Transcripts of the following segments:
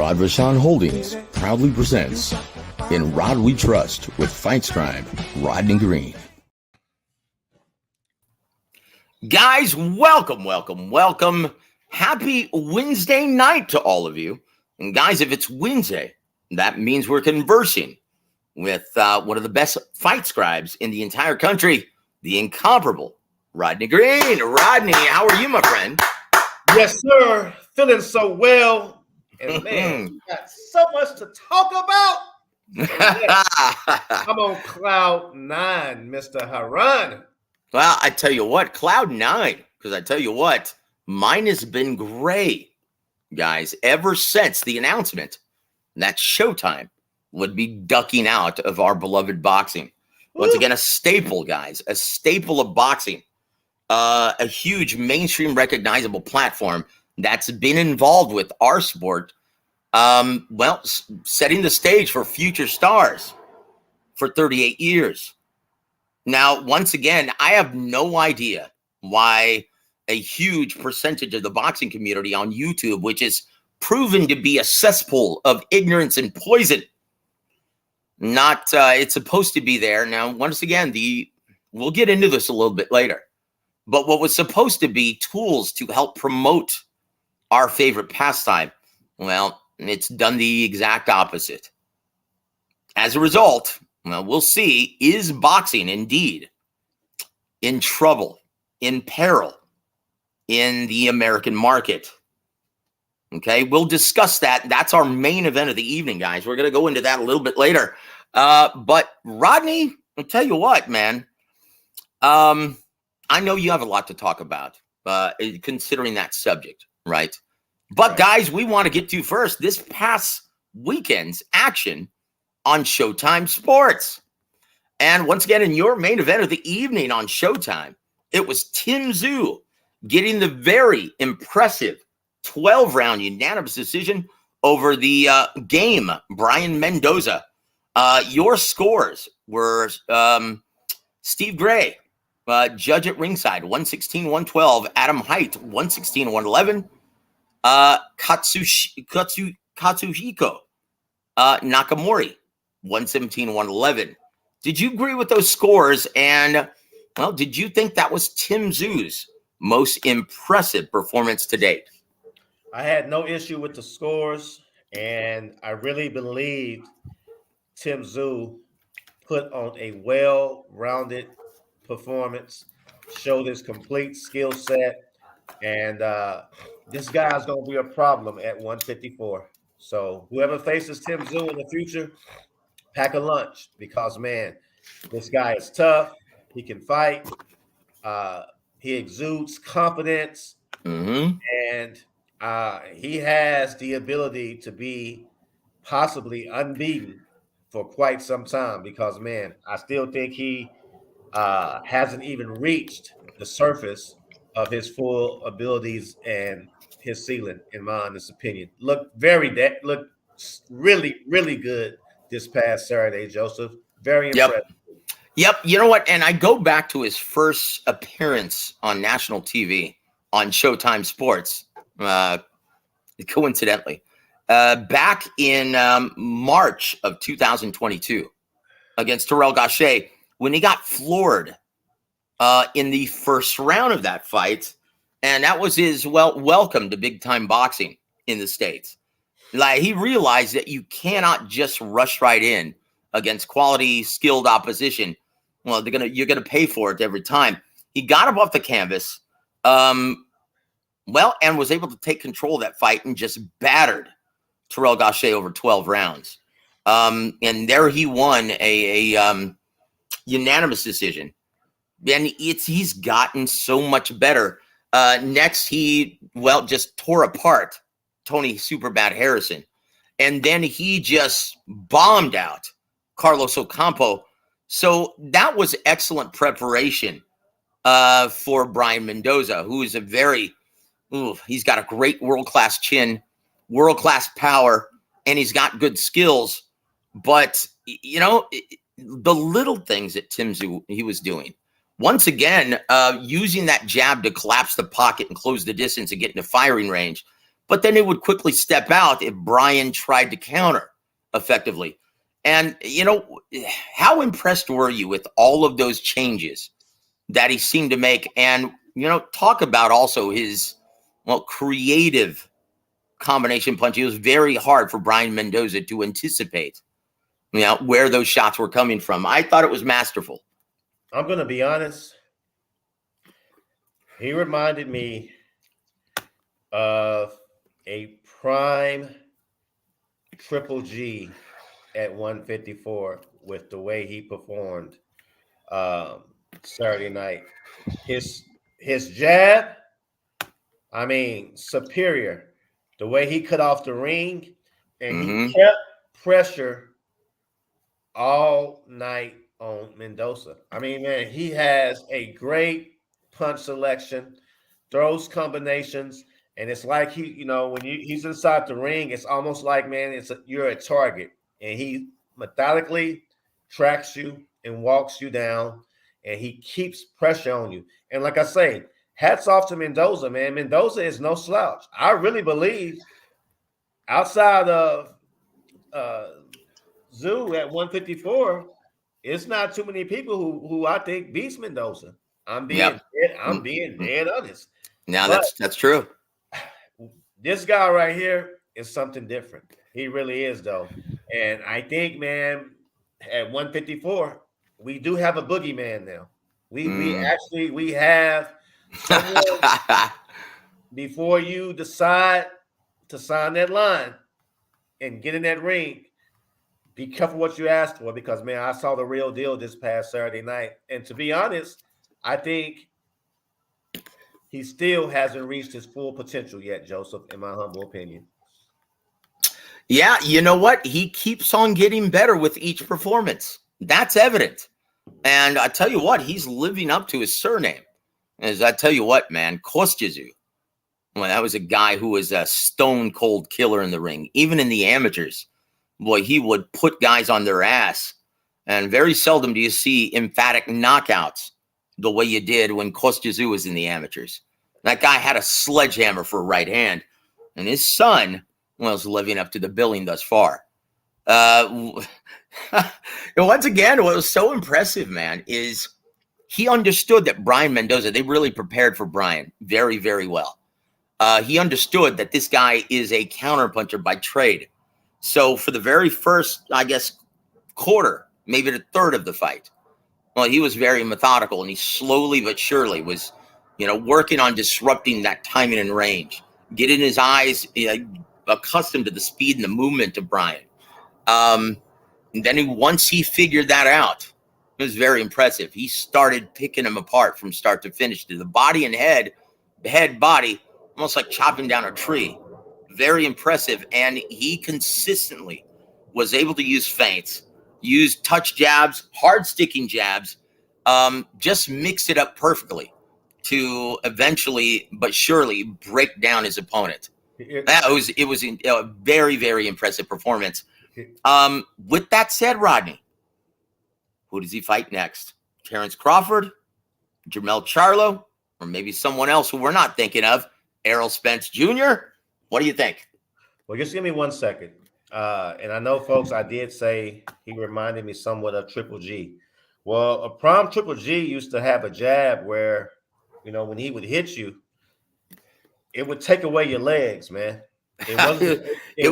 Rod Vachon Holdings proudly presents In Rod We Trust with Fight Scribe Rodney Green. Guys, welcome. Happy Wednesday night to all of you. And guys, if it's Wednesday, that means we're conversing with one of the best fight scribes in the entire country, the incomparable Rodney Green. Rodney, how are you, my friend? Yes, sir. Feeling so well. And man, we got so much to talk about. Yes, I'm on cloud nine, Mr. Haran. Well, I tell you what, cloud nine, because I tell you what, mine has been gray, guys, ever since the announcement that Showtime would be ducking out of our beloved boxing. Once again, a staple, guys, a staple of boxing, a huge mainstream recognizable platform that's been involved with our sport, setting the stage for future stars for 38 years. Now, once again, I have no idea why a huge percentage of the boxing community on YouTube, which is proven to be a cesspool of ignorance and poison, it's supposed to be there. Now, once again, we'll get into this a little bit later, but what was supposed to be tools to help promote our favorite pastime, well, it's done the exact opposite. As a result, well, we'll see, is boxing indeed in trouble, in peril, in the American market? Okay, we'll discuss that. That's our main event of the evening, guys. We're going to go into that a little bit later. But Rodney, I'll tell you what, man. I know you have a lot to talk about, considering that subject, right? But right, guys, we want to get to first this past weekend's action on Showtime Sports. And once again, in your main event of the evening on Showtime, it was Tim Tszyu getting the very impressive 12-round unanimous decision over the game, Brian Mendoza. Your scores were Steve Gray, judge at ringside, 116-112. Adam Height, 116-111. Katsuhiko Nakamori, 117-111. Did you agree with those scores? And, well, did you think that was Tim Tszyu's most impressive performance to date? I had no issue with the scores, and I really believed Tim Tszyu put on a well-rounded performance, showed his complete skill set, and this guy's going to be a problem at 154. So whoever faces Tim Tszyu in the future, pack a lunch, because, man, this guy is tough. He can fight. He exudes confidence, and he has the ability to be possibly unbeaten for quite some time, because, man, I still think he hasn't even reached the surface of his full abilities and his ceiling, in my honest opinion. Look really, really good this past Saturday, Joseph. Very impressive. Yep. You know what? And I go back to his first appearance on national TV on Showtime Sports, coincidentally, back in March of 2022 against Terrell Gausha, when he got floored in the first round of that fight. And that was his, welcome to big-time boxing in the States. Like, he realized that you cannot just rush right in against quality, skilled opposition. Well, you're gonna pay for it every time. He got up off the canvas, and was able to take control of that fight and just battered Terrell Gausha over 12 rounds. And there he won a unanimous decision. And he's gotten so much better. Next, he just tore apart Tony Superbad Harrison, and then he just bombed out Carlos Ocampo. So that was excellent preparation for Brian Mendoza, who is he's got a great world-class chin, world-class power, and he's got good skills. But, you know, the little things that Tim Tszyu he was doing, once again, using that jab to collapse the pocket and close the distance and get into firing range, but then it would quickly step out if Brian tried to counter effectively. And, how impressed were you with all of those changes that he seemed to make? And, talk about also his, creative combination punch. It was very hard for Brian Mendoza to anticipate, where those shots were coming from. I thought it was masterful. I'm going to be honest. He reminded me of a prime Triple G at 154 with the way he performed Saturday night. His jab, I mean, superior. The way he cut off the ring, and he kept pressure all night on Mendoza. I mean, man, he has a great punch selection, throws combinations, and it's like when he's inside the ring, it's almost like, man, you're a target, and he methodically tracks you and walks you down, and he keeps pressure on you. And like I say, hats off to Mendoza, man. Mendoza is no slouch. I really believe outside of Zoo at 154, it's not too many people who I think beats Mendoza. I'm being dead honest. Now that's true. This guy right here is something different. He really is, though. And I think, man, at 154, we do have a boogeyman now. We have someone before you decide to sign that line and get in that ring. Be careful what you ask for, because, man, I saw the real deal this past Saturday night. And to be honest, I think he still hasn't reached his full potential yet, Joseph, in my humble opinion. Yeah, you know what? He keeps on getting better with each performance. That's evident. And I tell you what, he's living up to his surname. As I tell you what, man, Kostyazu, well, that was a guy who was a stone cold killer in the ring, even in the amateurs. Boy, he would put guys on their ass. And very seldom do you see emphatic knockouts the way you did when Kostyazu was in the amateurs. That guy had a sledgehammer for a right hand. And his son was living up to the billing thus far. Once again, what was so impressive, man, is he understood that Brian Mendoza, they really prepared for Brian very, very well. He understood that this guy is a counterpuncher by trade. So for the very first, I guess, quarter, maybe the third of the fight, well, he was very methodical, and he slowly but surely was, working on disrupting that timing and range, getting his eyes accustomed to the speed and the movement of Brian. And then once he figured that out, it was very impressive. He started picking him apart from start to finish, to the body and head, body, almost like chopping down a tree. Very impressive. And he consistently was able to use feints, use touch jabs, hard sticking jabs, just mix it up perfectly to eventually but surely break down his opponent. It was a very, very impressive performance. With that said, Rodney, who does he fight next? Terrence Crawford, Jermell Charlo, or maybe someone else who we're not thinking of, Errol Spence Jr.? What do you think? Well, just give me 1 second. And I know, folks, I did say he reminded me somewhat of Triple G. Well, a prime Triple G used to have a jab where, when he would hit you, it would take away your legs, man. It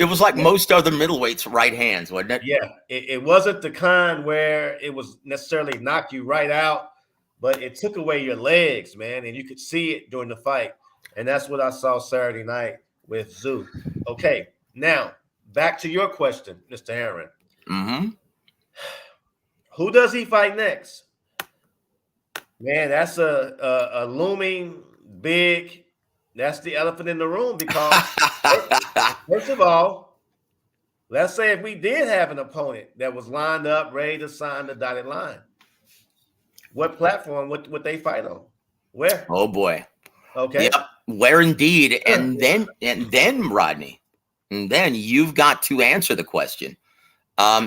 was like most other middleweights' right hands, wasn't it? Yeah, it wasn't the kind where it was necessarily knock you right out, but it took away your legs, man, and you could see it during the fight. And that's what I saw Saturday night with Zoo. Okay, now back to your question, Mr. Herron. Mm-hmm. Who does he fight next? Man, that's a looming big. That's the elephant in the room, because first of all, let's say if we did have an opponent that was lined up, ready to sign the dotted line, what platform would they fight on? Where? Oh boy. Okay. Yep. Where indeed. And then Rodney, and then you've got to answer the question.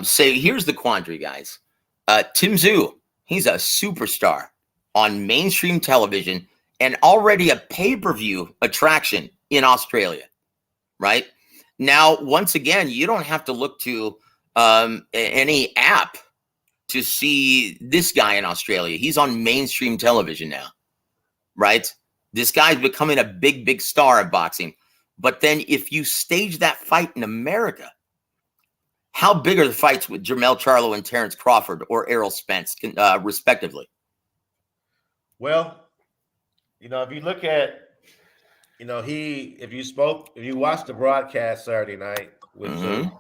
Say, here's the quandary, guys. Tim Tszyu, he's a superstar on mainstream television, and already a pay-per-view attraction in Australia, right? Now, once again, you don't have to look to any app to see this guy in Australia. He's on mainstream television now, right? This guy's becoming a big, big star of boxing. But then if you stage that fight in America, how big are the fights with Jermell Charlo and Terrence Crawford or Errol Spence, respectively? Well, if you look at, if you watched the broadcast Saturday night with Zoo,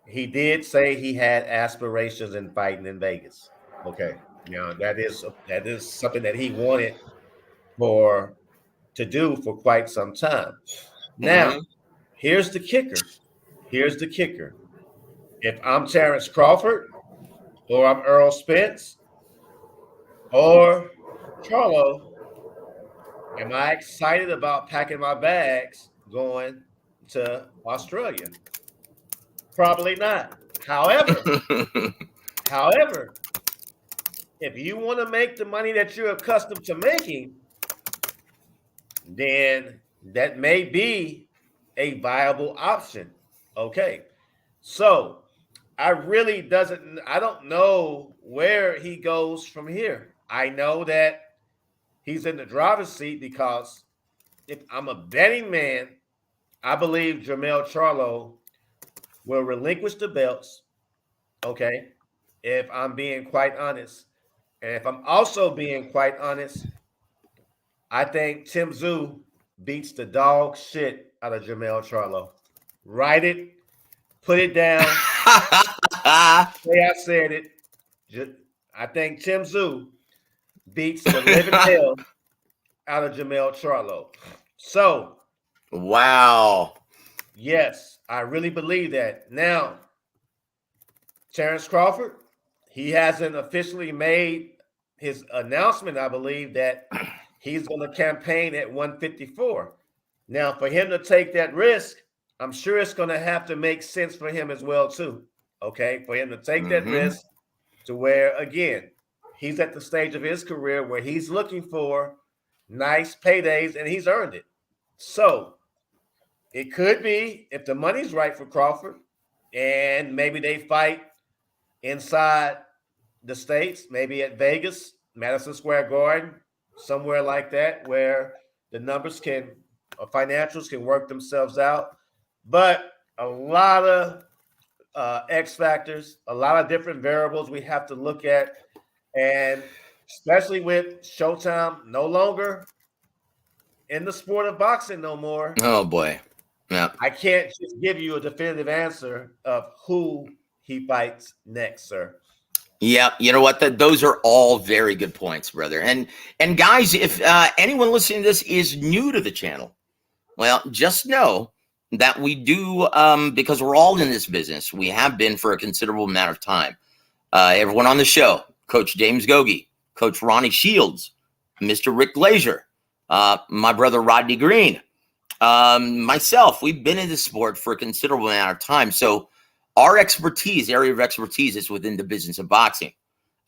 he did say he had aspirations in fighting in Vegas. Okay. That is something that he wanted to do for quite some time. Now, here's the kicker. If I'm Terrence Crawford or I'm Errol Spence or Charlo, am I excited about packing my bags going to Australia? Probably not. However, if you want to make the money that you're accustomed to making, then that may be a viable option. Okay. So I don't know where he goes from here. I know that he's in the driver's seat because if I'm a betting man, I believe Jermell Charlo will relinquish the belts. Okay. If I'm being quite honest. And if I'm also being quite honest, I think Tim Tszyu beats the dog shit out of Jermell Charlo. Write it, put it down. Say I said it. I think Tim Tszyu beats the living hell out of Jermell Charlo. So, wow. Yes, I really believe that. Now, Terrence Crawford, he hasn't officially made his announcement, I believe, that he's going to campaign at 154. Now, for him to take that risk, I'm sure it's going to have to make sense for him as well, too. Okay, for him to take that risk to where, again, he's at the stage of his career where he's looking for nice paydays and he's earned it. So it could be, if the money's right for Crawford and maybe they fight inside the States, maybe at Vegas, Madison Square Garden, somewhere like that, where the numbers financials can work themselves out. But a lot of X factors, a lot of different variables we have to look at. And especially with Showtime no longer in the sport of boxing no more. Oh, boy. Yeah. I can't just give you a definitive answer of who he fights next, sir. Yeah, you know what? Those are all very good points, brother. And guys, if anyone listening to this is new to the channel, well, just know that we do, because we're all in this business, we have been for a considerable amount of time. Everyone on the show, Coach James Gogi, Coach Ronnie Shields, Mr. Rick Glazier, my brother Rodney Green, myself, we've been in this sport for a considerable amount of time. So our area of expertise is within the business of boxing.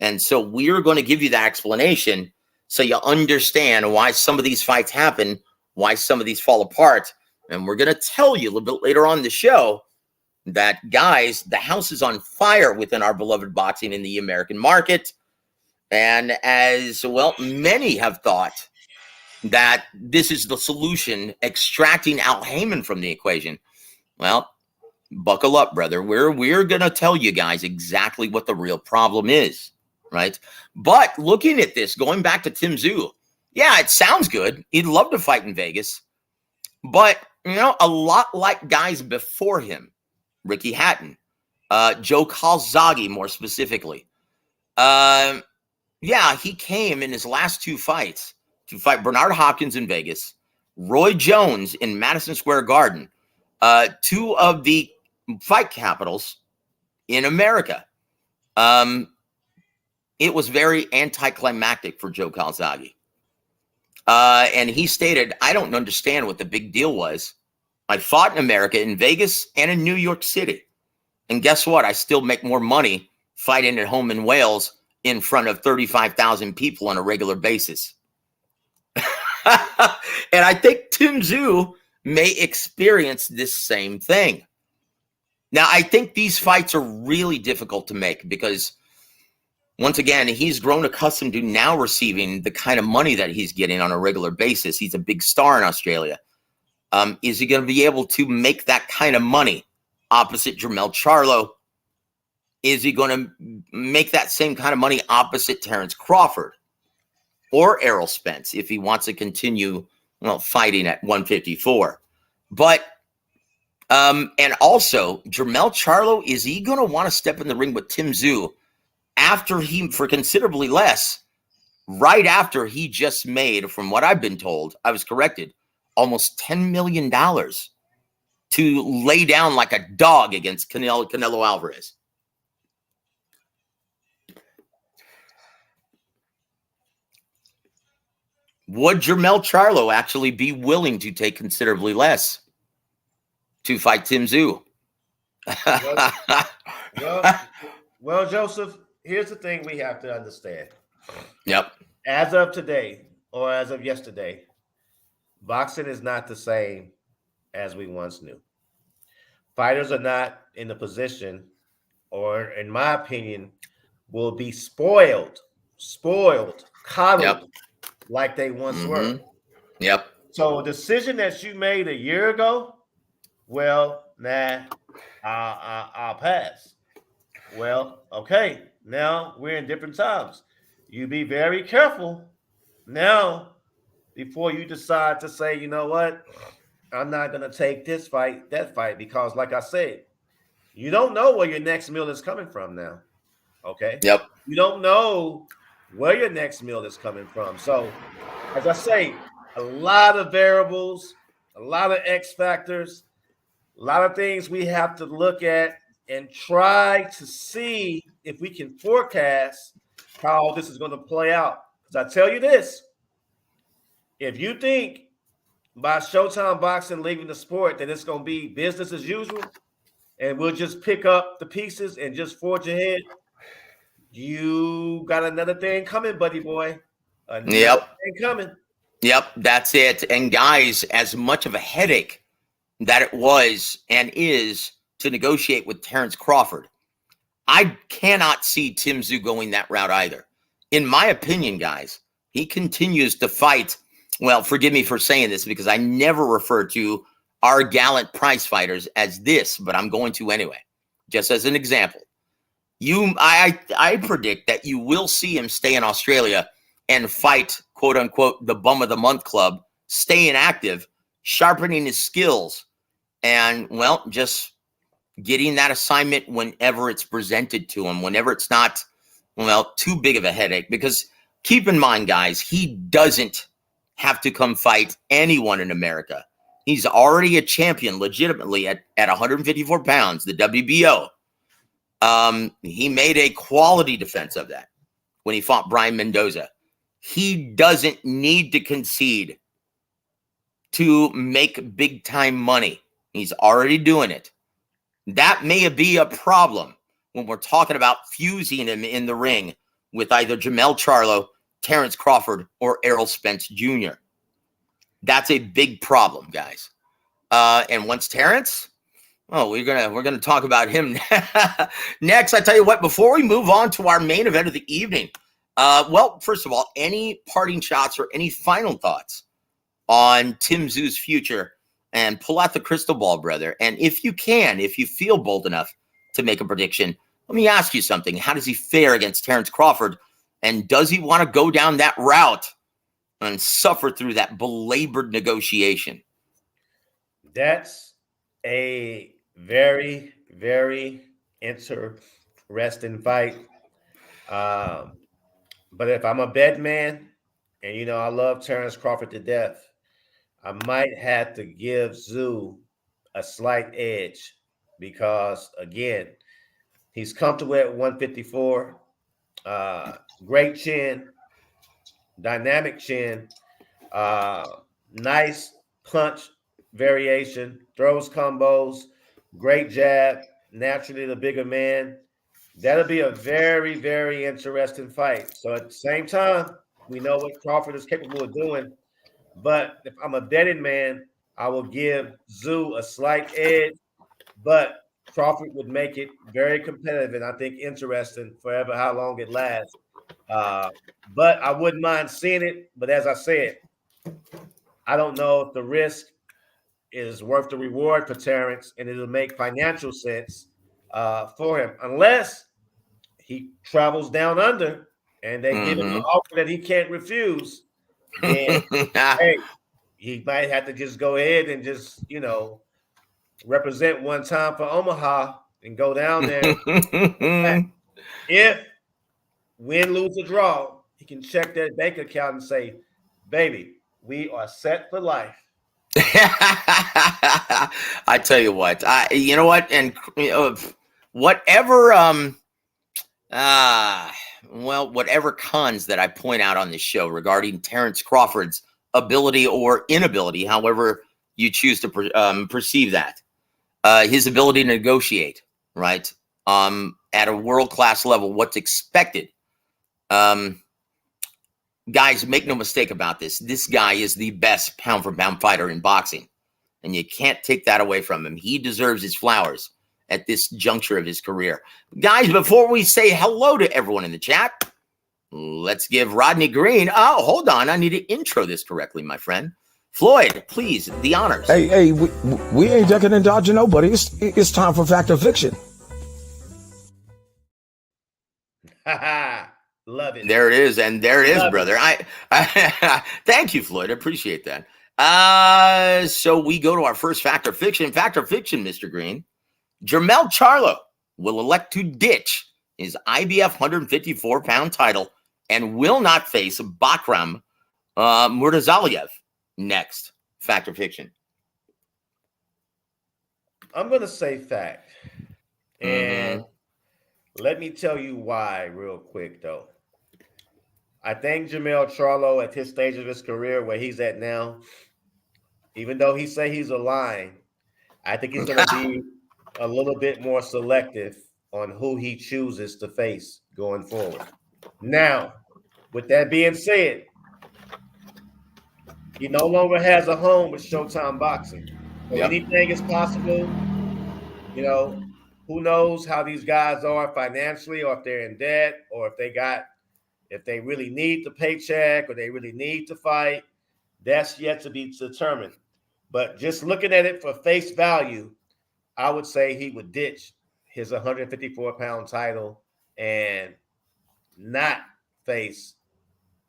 And so we're going to give you that explanation so you understand why some of these fights happen, why some of these fall apart. And we're going to tell you a little bit later on in the show that, guys, the house is on fire within our beloved boxing in the American market. And as well, many have thought that this is the solution, extracting Al Heyman from the equation. Well, buckle up, brother. We're going to tell you guys exactly what the real problem is, right? But looking at this, going back to Tim Tszyu, yeah, it sounds good. He'd love to fight in Vegas. But, a lot like guys before him, Ricky Hatton, Joe Calzaghe more specifically. Yeah, he came in his last two fights to fight Bernard Hopkins in Vegas, Roy Jones in Madison Square Garden, two of the fight capitals in America. It was very anticlimactic for Joe Calzaghe. And he stated, I don't understand what the big deal was. I fought in America, in Vegas, and in New York City. And guess what? I still make more money fighting at home in Wales in front of 35,000 people on a regular basis. And I think Tim Tszyu may experience this same thing. Now, I think these fights are really difficult to make because, once again, he's grown accustomed to now receiving the kind of money that he's getting on a regular basis. He's a big star in Australia. Is he going to be able to make that kind of money opposite Jermell Charlo? Is he going to make that same kind of money opposite Terrence Crawford or Errol Spence if he wants to continue, fighting at 154? But and also, Jermell Charlo, is he going to want to step in the ring with Tim Tszyu after he, for considerably less, right after he just made, from what I've been told, I was corrected, almost $10 million to lay down like a dog against Canelo Alvarez? Would Jermell Charlo actually be willing to take considerably less to fight Tim Tszyu? Well, Joseph, here's the thing we have to understand. Yep. As of today, or as of yesterday, boxing is not the same as we once knew. Fighters are not in the position, or in my opinion, will be spoiled, coddled like they once were. Yep. So a decision that you made a year ago, well, I'll pass. Well, okay, now we're in different times. You be very careful now before you decide to say, you know what, I'm not going to take this fight, that fight, because like I said, you don't know where your next meal is coming from now. Okay. Yep. You don't know where your next meal is coming from. So, as I say, a lot of variables, a lot of X factors, a lot of things we have to look at and try to see if we can forecast how this is going to play out. Because I tell you this, if you think by Showtime Boxing leaving the sport that it's going to be business as usual and we'll just pick up the pieces and just forge ahead, you got another thing coming, buddy boy. Another thing coming. Yep, that's it. And guys, as much of a headache that it was and is to negotiate with Terrence Crawford, I cannot see Tim Tszyu going that route either. In my opinion, guys, he continues to fight. Well, forgive me for saying this because I never refer to our gallant prize fighters as this, but I'm going to anyway, just as an example. I predict that you will see him stay in Australia and fight, quote unquote, the bum of the month club, staying active, sharpening his skills, and, well, just getting that assignment whenever it's presented to him, whenever it's not, well, too big of a headache. Because keep in mind, guys, he doesn't have to come fight anyone in America. He's already a champion legitimately at 154 pounds, the WBO. He made a quality defense of that when he fought Brian Mendoza. He doesn't need to concede to make big time money. He's already doing it. That may be a problem when we're talking about fusing him in the ring with either Jermell Charlo, Terrence Crawford, or Errol Spence Jr. That's a big problem, guys. And once Terrence, we're gonna talk about him next. I tell you what, before we move on to our main event of the evening, well, first of all, any parting shots or any final thoughts on Tim Tszyu's future? And pull out the crystal ball, brother. And if you feel bold enough to make a prediction, let me ask you something. How does he fare against Terrence Crawford? And does he want to go down that route and suffer through that belabored negotiation? That's a very, very interesting fight. But if I'm a bet man, and I love Terrence Crawford to death, I might have to give Tszyu a slight edge because, again, he's comfortable at 154. Great chin, dynamic chin, nice punch variation, throws combos, great jab, naturally the bigger man. That'll be a very, very interesting fight. So at the same time, we know what Crawford is capable of doing. But if I'm a betting man, I will give Zoo a slight edge, but Crawford would make it very competitive and I think interesting forever how long it lasts. But I wouldn't mind seeing it. But as I said, I don't know if the risk is worth the reward for Terrence and it'll make financial sense for him, unless he travels down under and they give him an offer that he can't refuse. Then, hey, he might have to just go ahead and just, represent one time for Omaha and go down there. If win, lose, or draw, he can check that bank account and say, baby, we are set for life. I tell you what, you know what, and whatever, whatever cons that I point out on this show regarding Terrence Crawford's ability or inability, however you choose to perceive that, his ability to negotiate, right, at a world-class level, what's expected. Guys, make no mistake about this. This guy is the best pound-for-pound fighter in boxing, and you can't take that away from him. He deserves his flowers at this juncture of his career. Guys, before we say hello to everyone in the chat, let's give Rodney Green. Oh, hold on. I need to intro this correctly, my friend. Floyd, please, the honors. Hey, we ain't ducking and dodging nobody. It's time for Fact or Fiction. Love it. There it is, and there it is, brother. I thank you, Floyd. I appreciate that. So we go to our first Fact or Fiction. Fact or Fiction, Mr. Green. Jermell Charlo will elect to ditch his IBF 154-pound title and will not face Bakram Murtazayev next. Fact or Fiction? I'm going to say fact. And let me tell you why real quick, though. I think Jermell Charlo, at his stage of his career, where he's at now, even though he say he's a lion, I think he's going to be a little bit more selective on who he chooses to face going forward. Now, with that being said, he no longer has a home with Showtime Boxing. So anything is possible. Who knows how these guys are financially, or if they're in debt, or if they really need the paycheck, or they really need to fight. That's yet to be determined. But just looking at it for face value, I would say he would ditch his 154-pound title and not face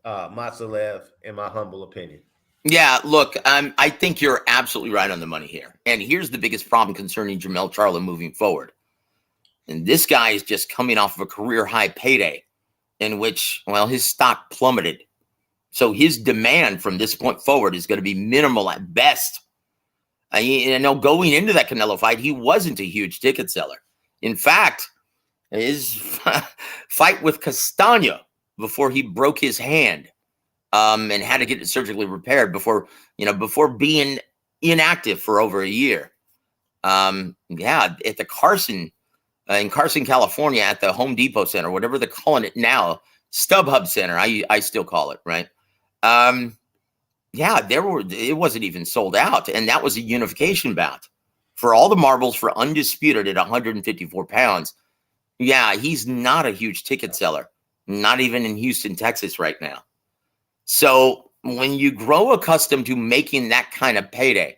Matsalev, in my humble opinion. Yeah, look, I think you're absolutely right on the money here. And here's the biggest problem concerning Jermell Charlo moving forward. And this guy is just coming off of a career-high payday in which, his stock plummeted. So his demand from this point forward is going to be minimal at best. Going into that Canelo fight, he wasn't a huge ticket seller. In fact, his fight with Castano before he broke his hand and had to get it surgically repaired before being inactive for over a year. At the Carson, in Carson, California, at the Home Depot Center, whatever they're calling it now, StubHub Center, I still call it, right? It wasn't even sold out, and that was a unification bout for all the marbles for undisputed at 154 pounds. Yeah, he's not a huge ticket seller, not even in Houston, Texas right now. So when you grow accustomed to making that kind of payday,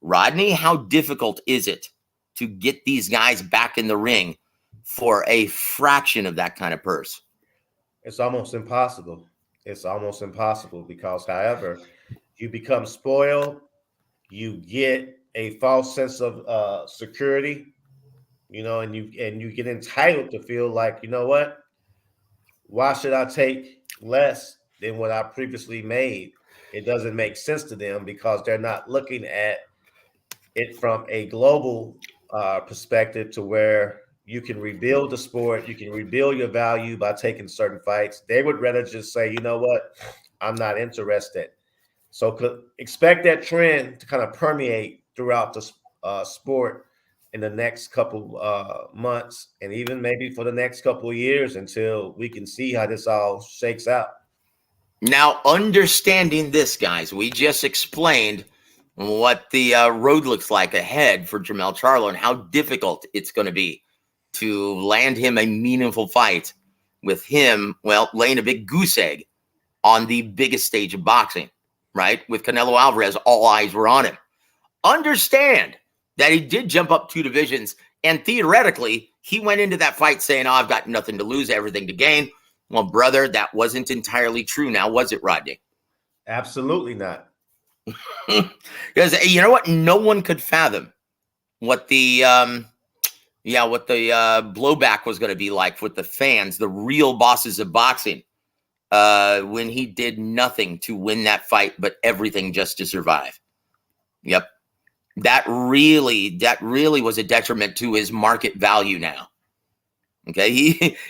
Rodney, how difficult is it to get these guys back in the ring for a fraction of that kind of purse? It's almost impossible. It's almost impossible because, however, you become spoiled, you get a false sense of security, and you get entitled to feel like, you know what? Why should I take less than what I previously made? It doesn't make sense to them because they're not looking at it from a global perspective to where you can rebuild the sport, you can rebuild your value by taking certain fights. They would rather just say, you know what, I'm not interested. So expect that trend to kind of permeate throughout the sport in the next couple months, and even maybe for the next couple of years until we can see how this all shakes out. Now, understanding this, guys, we just explained what the road looks like ahead for Jermell Charlo and how difficult it's going to be to land him a meaningful fight with him, well, laying a big goose egg on the biggest stage of boxing, right? With Canelo Alvarez, all eyes were on him. Understand that he did jump up 2 divisions, and theoretically, he went into that fight saying, oh, I've got nothing to lose, everything to gain. Well, brother, that wasn't entirely true now, was it, Rodney? Absolutely not. Because you know what? No one could fathom what the blowback was going to be like with the fans, the real bosses of boxing, when he did nothing to win that fight, but everything just to survive. Yep. That really was a detriment to his market value now. Okay.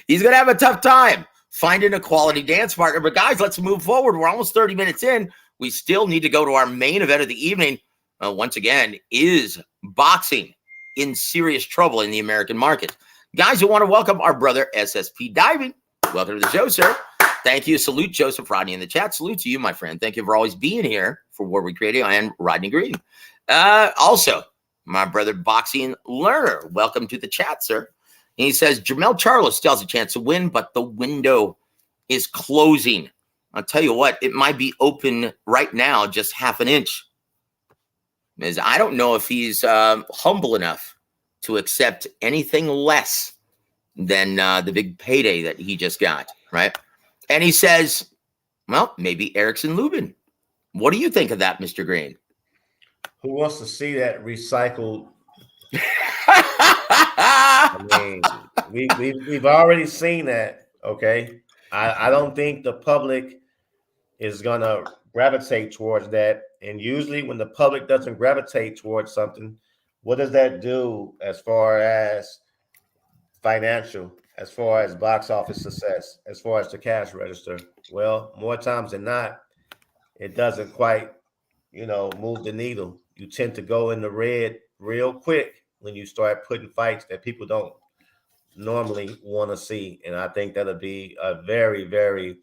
He's going to have a tough time finding a quality dance partner. But guys, let's move forward. We're almost 30 minutes in. We still need to go to our main event of the evening. Once again, is boxing in serious trouble in the American market? Guys, I want to welcome our brother SSP Diving. Welcome to the show, sir. Thank you. Salute Joseph Rodney in the chat. Salute to you, my friend. Thank you for always being here for Warwick Radio and Rodney Green. Also, my brother Boxing Learner. Welcome to the chat, sir. And he says, Jermell Charlo still has a chance to win, but the window is closing. I'll tell you what, it might be open right now, just half an inch. Because I don't know if he's humble enough to accept anything less than the big payday that he just got, right? And he says, well, maybe Erickson Lubin. What do you think of that, Mr. Green? Who wants to see that recycled? I mean, we've already seen that. Okay, I don't think the public is gonna gravitate towards that. And usually, when the public doesn't gravitate towards something, what does that do as far as financial, as far as box office success, as far as the cash register? Well, more times than not, it doesn't quite, move the needle. You tend to go in the red real quick when you start putting fights that people don't normally want to see. And I think that'll be a very, very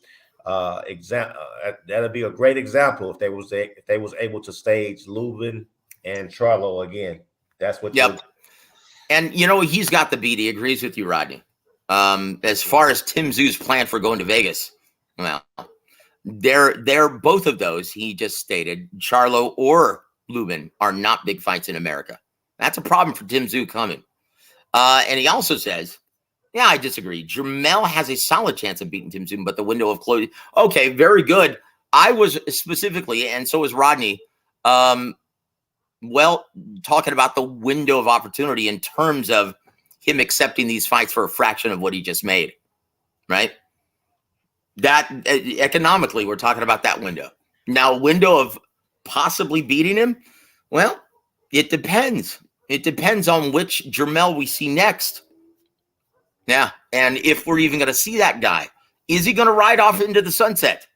that'll be a great example if they was able to stage Lubin and Charlo again. That's what. Yep. And he's got the beat. He agrees with you, Rodney. As far as Tim Tszyu's plan for going to Vegas, well, they're both of those. He just stated Charlo or Lubin are not big fights in America. That's a problem for Tim Tszyu coming. And he also says, yeah, I disagree. Jermell has a solid chance of beating Tim Tszyu, but the window of closing. Okay, very good. I was specifically, and so was Rodney, talking about the window of opportunity in terms of him accepting these fights for a fraction of what he just made, right? That economically, we're talking about that window. Now, window of possibly beating him, well, it depends. It depends on which Jermell we see next. Yeah, and if we're even going to see that guy, is he going to ride off into the sunset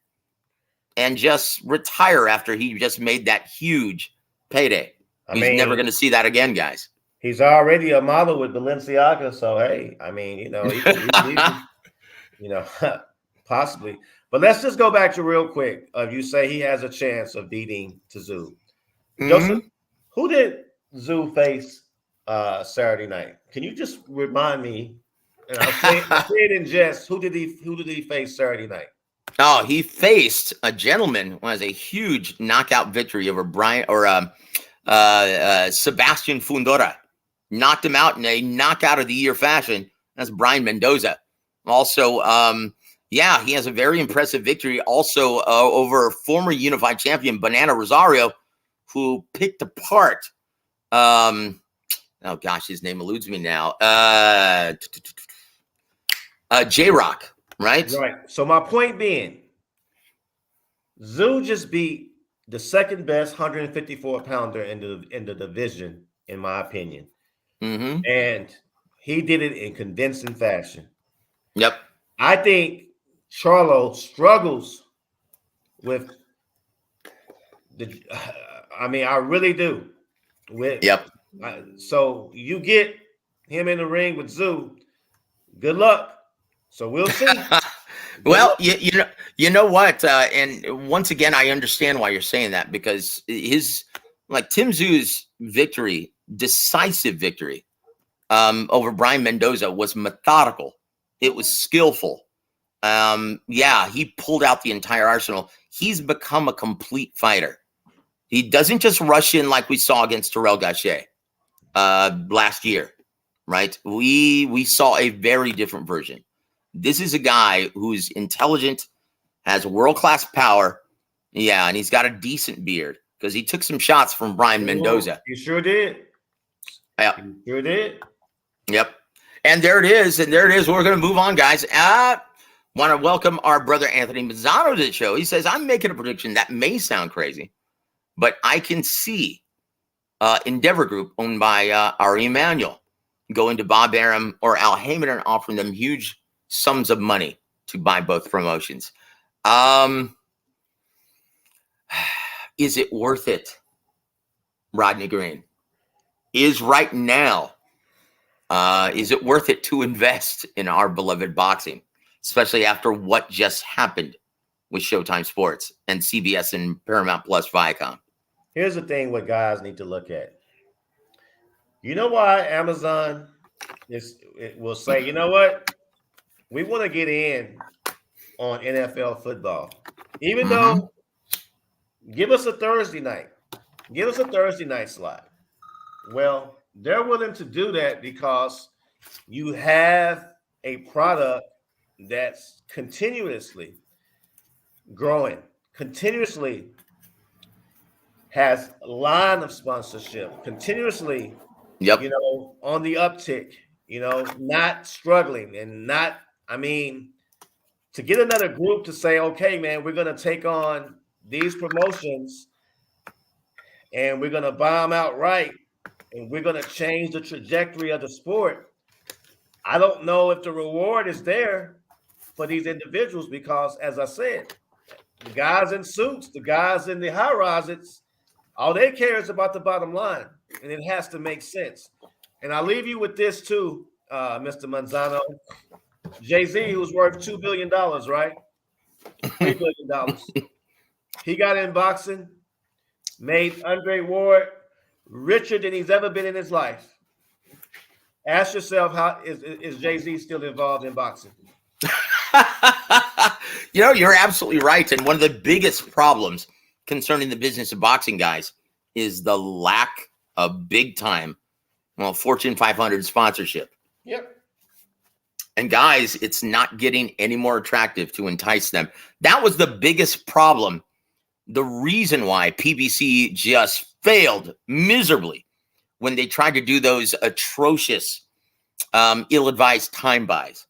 and just retire after he just made that huge payday? He's never going to see that again, guys. He's already a model with Balenciaga, so hey, I mean, he possibly. But let's just go back to real quick. You say he has a chance of beating Tszyu. Mm-hmm. Joseph, who did Tszyu face Saturday night? Can you just remind me? And I say it in jest. Who did he face Saturday night? Oh, he faced a gentleman who has a huge knockout victory over Sebastian Fundora. Knocked him out in a knockout of the year fashion. That's Brian Mendoza. Also, he has a very impressive victory also over former unified champion Banana Rosario, who picked apart. Oh gosh, his name eludes me now. J-Rock, right? Right. So my point being, Tszyu just beat the second best 154 pounder in the division, in my opinion. Mm-hmm. And he did it in convincing fashion. Yep. I think Charlo struggles with I really do. Yep. So you get him in the ring with Tszyu. Good luck. So we'll see. Well, you know what? And once again, I understand why you're saying that, because Tim Zoo's victory, decisive victory, over Brian Mendoza was methodical. It was skillful. He pulled out the entire arsenal. He's become a complete fighter. He doesn't just rush in like we saw against Terrell Gaucher last year, right? We saw a very different version. This is a guy who's intelligent, has world-class power, and he's got a decent beard because he took some shots from Brian Mendoza. He sure did. Yeah, he sure did. Yep. And there it is. We're going to move on, guys. Want to welcome our brother Anthony Mazzano to the show. He says, I'm making a prediction that may sound crazy, but I can see Endeavor Group, owned by Ari Emanuel, going to Bob Arum or Al Heyman and offering them huge sums of money to buy both promotions. Is it worth it, Rodney Green? Is right now, is it worth it to invest in our beloved boxing, especially after what just happened with Showtime Sports and CBS and Paramount Plus Viacom? Here's the thing what guys need to look at. You know why Amazon will say, you know what? We want to get in on NFL football. Even though, give us a Thursday night. Give us a Thursday night slot. Well, they're willing to do that because you have a product that's continuously growing, continuously has a line of sponsorship, continuously, on the uptick, not struggling and not, to get another group to say, okay, man, we're going to take on these promotions and we're going to buy them outright and we're going to change the trajectory of the sport. I don't know if the reward is there for these individuals because, as I said, the guys in suits, the guys in the high rises, all they care is about the bottom line, and it has to make sense. And I'll leave you with this too, Mr. Manzano. Jay-Z, who's worth $2 billion, right? $3 billion. He got in boxing, made Andre Ward richer than he's ever been in his life. Ask yourself, how is Jay-Z still involved in boxing? You're absolutely right. And one of the biggest problems concerning the business of boxing, guys, is the lack of big-time, Fortune 500 sponsorship. Yep. And guys, it's not getting any more attractive to entice them. That was the biggest problem. The reason why PBC just failed miserably when they tried to do those atrocious, ill-advised time buys.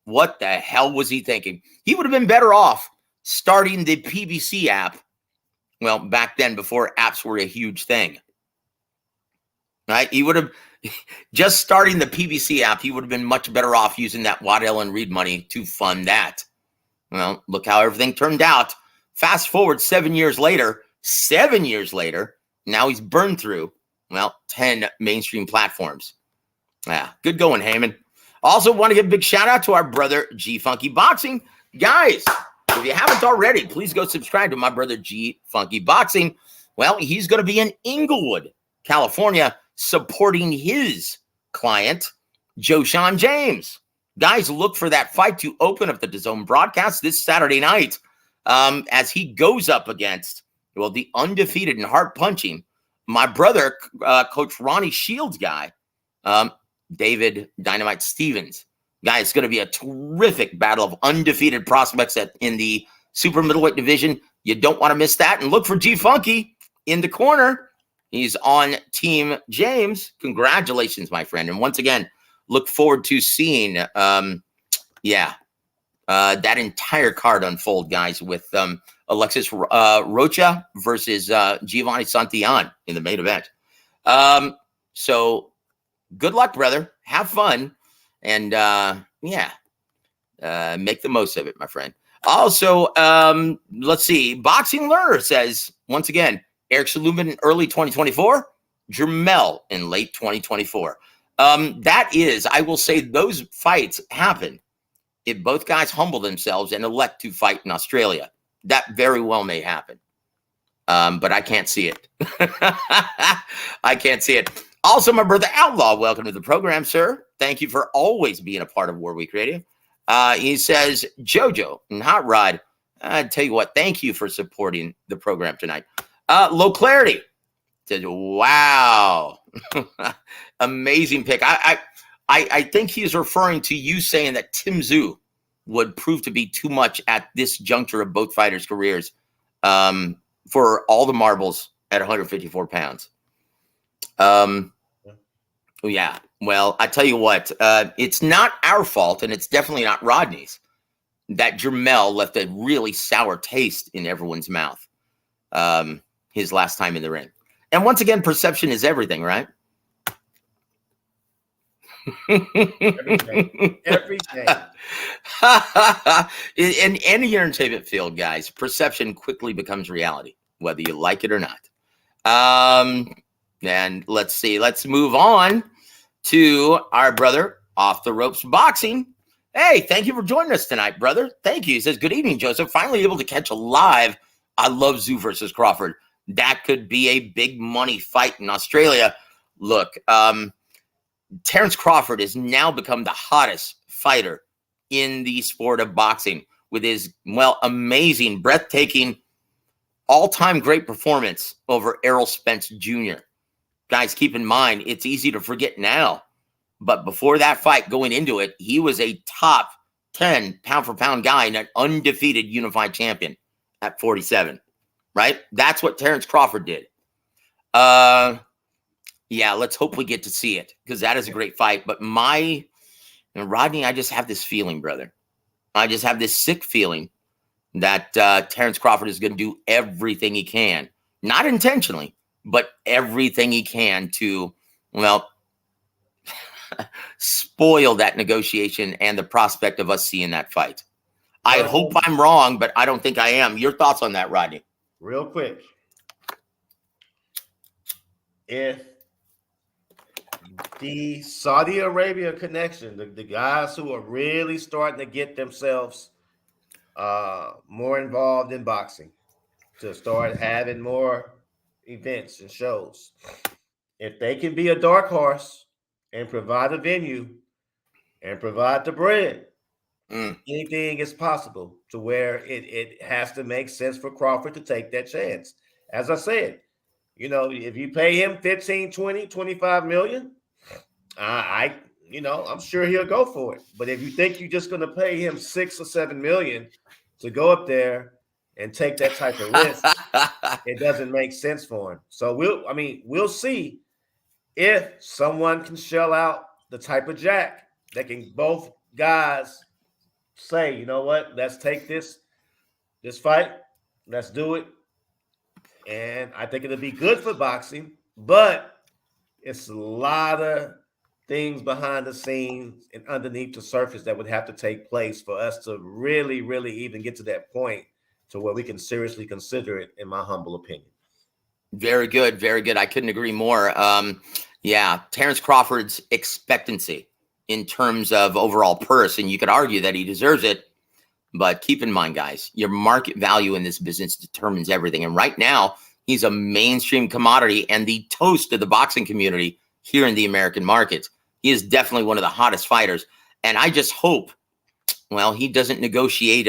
What the hell was he thinking? He would have been better off starting the PBC app. Well, back then, before apps were a huge thing. Right? He would have just starting the PBC app. He would have been much better off using that Waddell and Reed money to fund that. Well, look how everything turned out. Fast forward 7 years later, now he's burned through, 10 mainstream platforms. Yeah, good going, Heyman. Also want to give a big shout out to our brother G Funky Boxing. Guys, if you haven't already, please go subscribe to my brother G Funky Boxing. Well, he's going to be in Inglewood, California, supporting his client, Joe Sean James. Guys, look for that fight to open up the DAZN broadcast this Saturday night as he goes up against, the undefeated and heart-punching, my brother, Coach Ronnie Shields guy, David Dynamite Stevens. Guys, it's going to be a terrific battle of undefeated prospects in the super middleweight division. You don't want to miss that. And look for G Funky in the corner. He's on Team James. Congratulations, my friend. And once again, look forward to seeing, that entire card unfold, guys, with Alexis Rocha versus Giovanni Santillan in the main event. So good luck, brother. Have fun. And, make the most of it, my friend. Also, let's see. Boxing Learner says, once again, Eric Saluman in early 2024, Jermel in late 2024. That is, I will say those fights happen if both guys humble themselves and elect to fight in Australia. That very well may happen. But I can't see it. I can't see it. Also, my brother Outlaw, welcome to the program, sir. Thank you for always being a part of War Week Radio. He says, Jojo and Hot Rod, I tell you what, thank you for supporting the program tonight. Low Clarity says, wow. Amazing pick. I think he's referring to you saying that Tim Tszyu would prove to be too much at this juncture of both fighters' careers for all the marbles at 154 pounds. Yeah. Well, I tell you what, it's not our fault, and it's definitely not Rodney's, that Jermell left a really sour taste in everyone's mouth his last time in the ring. And once again, perception is everything, right? Everything. In any entertainment field, guys, perception quickly becomes reality, whether you like it or not. And let's see. Let's move on to our brother Off the Ropes Boxing. Hey, thank you for joining us tonight, brother. Thank you. He says, good evening, Joseph. Finally able to catch a live. I love Tszyu versus Crawford. That could be a big money fight in Australia. Look, Terrence Crawford has now become the hottest fighter in the sport of boxing with his, well, amazing, breathtaking, all-time great performance over Errol Spence Jr. Guys, keep in mind, it's easy to forget now, but before that fight, going into it, he was a top 10 pound-for-pound guy and an undefeated unified champion at 47, right? That's what Terrence Crawford did. Yeah, let's hope we get to see it because that is a great fight. But Rodney, I just have this feeling, brother. I just have this sick feeling that Terrence Crawford is going to do everything he can, not intentionally, but everything he can to, well, spoil that negotiation and the prospect of us seeing that fight. I hope I'm wrong, but I don't think I am. Your thoughts on that, Rodney? Real quick. If the Saudi Arabia connection, the guys who are really starting to get themselves more involved in boxing, to start having more events and shows, if they can be a dark horse and provide a venue and provide the bread, anything is possible to where it has to make sense for Crawford to take that chance. As I said, you know, if you pay him 15, 20, 25 million, I'm sure he'll go for it. But if you think you're just going to pay him 6 or 7 million to go up there and take that type of risk, it doesn't make sense for him. So we'll see if someone can shell out the type of jack that can both guys say, you know what, let's take this fight, let's do it. And I think it'll be good for boxing, but it's a lot of things behind the scenes and underneath the surface that would have to take place for us to really, really even get to that point to where we can seriously consider it, in my humble opinion. Very good. Very good. I couldn't agree more. Yeah, Terrence Crawford's expectancy in terms of overall purse, and you could argue that he deserves it, but keep in mind, guys, your market value in this business determines everything. And right now, he's a mainstream commodity and the toast of the boxing community here in the American market. He is definitely one of the hottest fighters. And I just hope, well, he doesn't negotiate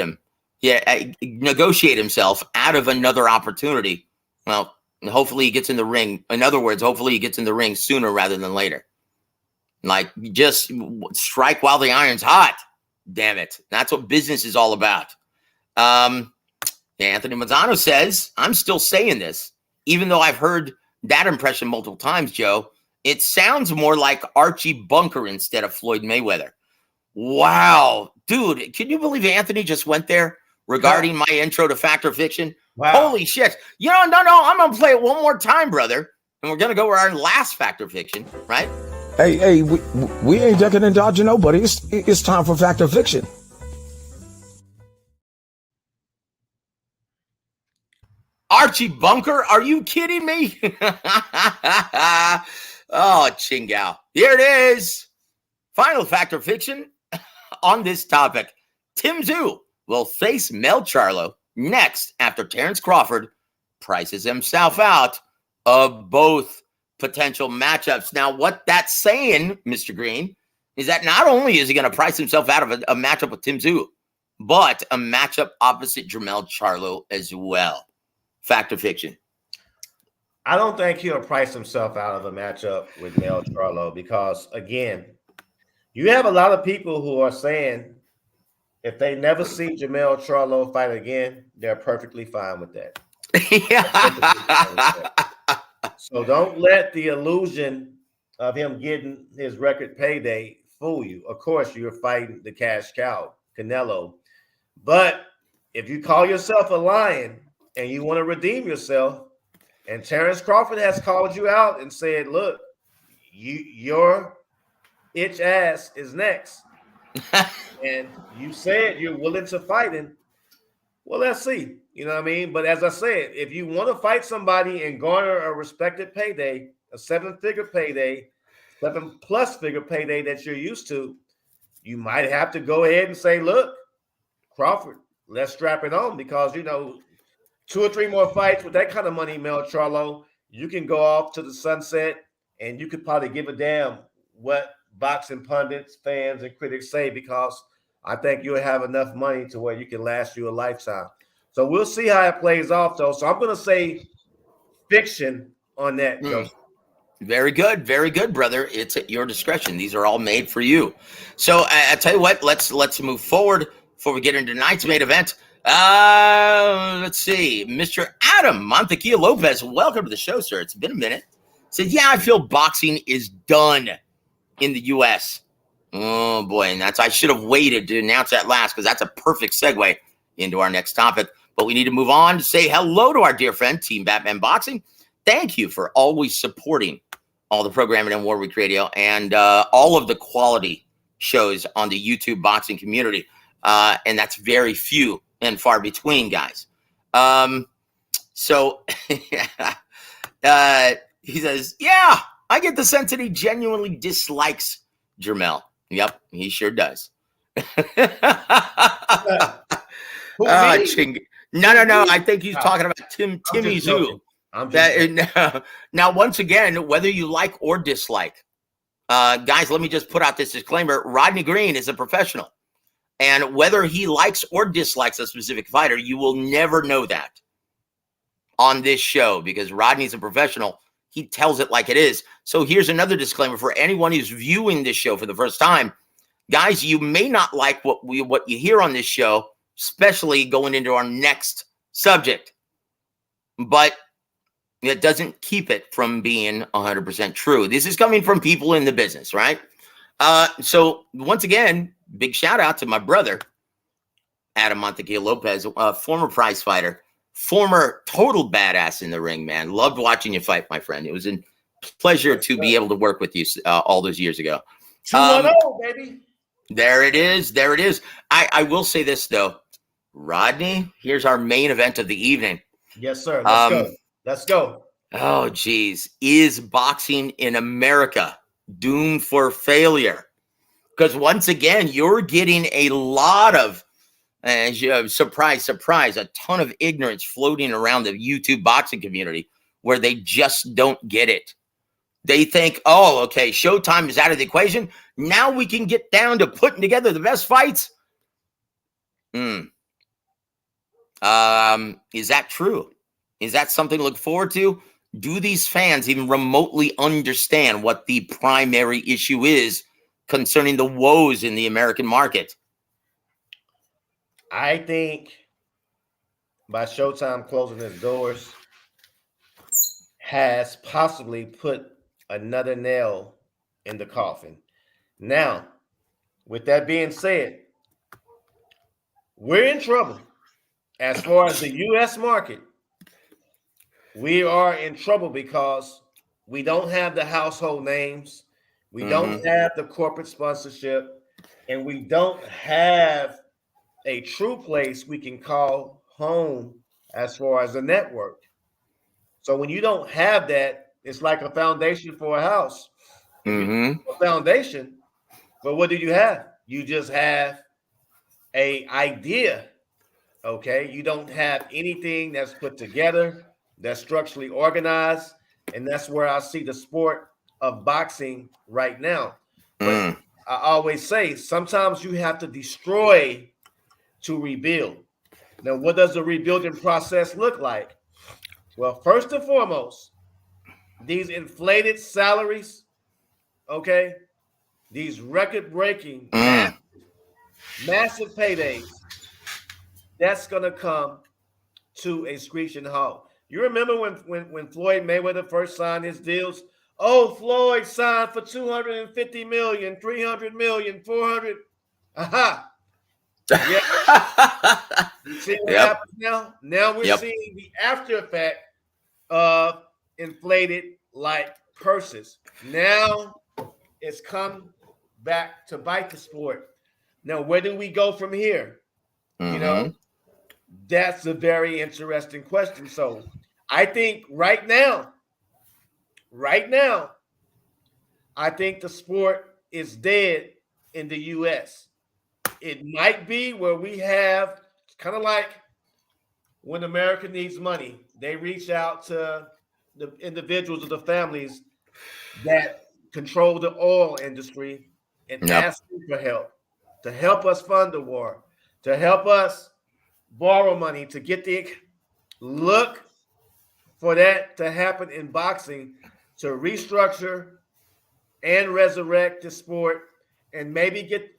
himself out of another opportunity. Well, hopefully he gets in the ring. In other words, hopefully he gets in the ring sooner rather than later. Like, just strike while the iron's hot. Damn it. That's what business is all about. Anthony Mazzano says, I'm still saying this, even though I've heard that impression multiple times, Joe. It sounds more like Archie Bunker instead of Floyd Mayweather. Wow. Dude, can you believe Anthony just went there regarding my intro to Fact or Fiction? Wow. Holy shit. No, I'm going to play it one more time, brother. And we're going to go with our last Fact or Fiction, right? Hey, we ain't ducking and dodging nobody. It's time for Fact or Fiction. Archie Bunker? Are you kidding me? Oh, Chingao. Here it is. Final Fact or Fiction on this topic. Tim Tszyu will face Mel Charlo next after Terrence Crawford prices himself out of both potential matchups. Now, what that's saying, Mr. Green, is that not only is he going to price himself out of a matchup with Tim Tszyu, but a matchup opposite Jermell Charlo as well. Fact or fiction? I don't think he'll price himself out of a matchup with Mel Charlo because, again, you have a lot of people who are saying if they never see Jermell Charlo fight again, they're perfectly fine with that. Yeah. So don't let the illusion of him getting his record payday fool you. Of course, you're fighting the cash cow, Canelo. But if you call yourself a lion and you want to redeem yourself, and Terrence Crawford has called you out and said, look, your itch ass is next. And you said you're willing to fight him. Well, let's see. You know what I mean? But as I said, if you want to fight somebody and garner a respected payday, a 7-figure payday, 7+ figure payday that you're used to, you might have to go ahead and say, look, Crawford, let's strap it on because, 2 or 3 more fights with that kind of money, Mel Charlo, you can go off to the sunset and you could probably give a damn what boxing pundits, fans, and critics say because I think you'll have enough money to where you can last you a lifetime. So we'll see how it plays off, though. So I'm going to say fiction on that, Joseph. Very good, brother. It's at your discretion. These are all made for you. So I tell you what, let's move forward before we get into tonight's main event. Let's see, Mr. Adam Montequilla Lopez, welcome to the show, sir. It's been a minute. Said, yeah, I feel boxing is done in the U.S. Oh boy, and I should have waited to announce that last because that's a perfect segue into our next topic. But we need to move on to say hello to our dear friend, Team Batman Boxing. Thank you for always supporting all the programming on Warwick Radio and all of the quality shows on the YouTube boxing community. And that's very few and far between, guys. So he says, yeah, I get the sense that he genuinely dislikes Jermell. Yep, he sure does. No. I think he's talking about Timmy Tszyu. Now, once again, whether you like or dislike, guys, let me just put out this disclaimer. Rodney Green is a professional. And whether he likes or dislikes a specific fighter, you will never know that on this show because Rodney's a professional. He tells it like it is. So here's another disclaimer for anyone who's viewing this show for the first time. Guys, you may not like what you hear on this show, especially going into our next subject. But it doesn't keep it from being 100% true. This is coming from people in the business, right? So once again, big shout out to my brother, Adam Montequilla Lopez, a former prize fighter, former total badass in the ring, man. Loved watching you fight, my friend. It was a pleasure to be able to work with you all those years ago. 2-1-0, baby. There it is. There it is. I will say this, though. Rodney, here's our main event of the evening. Yes, sir. Let's go. Let's go. Oh, geez. Is boxing in America doomed for failure? Because once again, you're getting a lot of, surprise, a ton of ignorance floating around the YouTube boxing community where they just don't get it. They think, oh, okay, Showtime is out of the equation. Now we can get down to putting together the best fights. Is that true? Is that something to look forward to? Do these fans even remotely understand what the primary issue is concerning the woes in the American market? I think by Showtime closing its doors has possibly put another nail in the coffin. Now, with that being said, we're in trouble. As far as the U.S. market, we are in trouble because we don't have the household names. We don't have the corporate sponsorship, and we don't have a true place we can call home as far as a network. So when you don't have that, it's like a foundation for a house. A foundation, but what do you have? You just have a idea. Okay, you don't have anything that's put together, that's structurally organized, and that's where I see the sport of boxing right now. But Mm. I always say sometimes you have to destroy to rebuild. Now, what does the rebuilding process look like? Well, first and foremost, these inflated salaries, okay, these record-breaking, Mm. massive paydays, that's going to come to a screeching halt. You remember when Floyd Mayweather first signed his deals? Oh, Floyd signed for 250 million, 300 million, 400. Aha. Yeah. You see what Yep. happens now? Now we're Yep. seeing the after effect of inflated like purses. Now it's come back to bite the sport. Now, where do we go from here? You know, Mm-hmm. that's a very interesting question. So I think right now, I think the sport is dead in the US. It might be where we have kind of like when America needs money, they reach out to the individuals or the families that control the oil industry and Yep. ask them for help to help us fund the war, to help us borrow money to get the look for that to happen in boxing to restructure and resurrect the sport and maybe get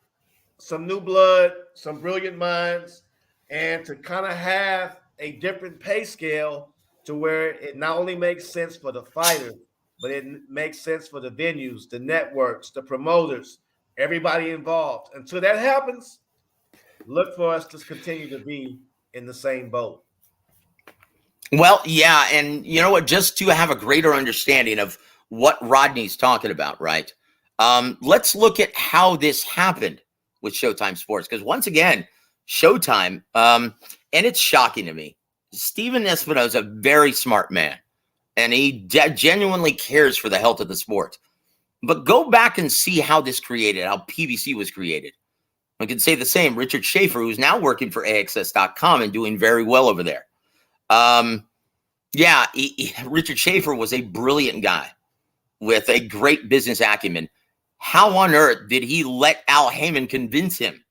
some new blood, some brilliant minds, and to kind of have a different pay scale to where it not only makes sense for the fighters, but it makes sense for the venues, the networks, the promoters, everybody involved. Until that happens, look for us to continue to be in the same boat. Well, yeah, and you know what? Just to have a greater understanding of what Rodney's talking about, right? Let's look at how this happened with Showtime Sports, because once again, Showtime, and it's shocking to me. Steven Espinoza, a very smart man, and he genuinely cares for the health of the sport. But go back and see how this created, how PBC was created. I can say the same. Richard Schaefer, who's now working for AXS.com and doing very well over there. Yeah, Richard Schaefer was a brilliant guy with a great business acumen. How on earth did he let Al Heyman convince him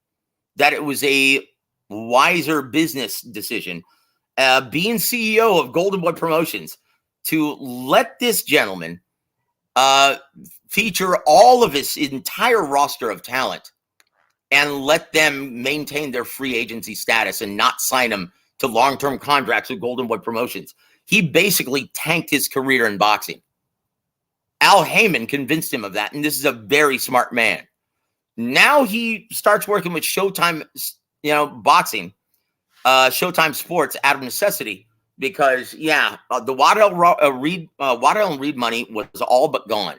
that it was a wiser business decision, being CEO of Golden Boy Promotions, to let this gentleman feature all of his entire roster of talent and let them maintain their free agency status and not sign them to long-term contracts with Golden Boy Promotions? He basically tanked his career in boxing. Al Heyman convinced him of that, and this is a very smart man. Now he starts working with Showtime, boxing, Showtime Sports out of necessity because, the Waddell and Reed money was all but gone.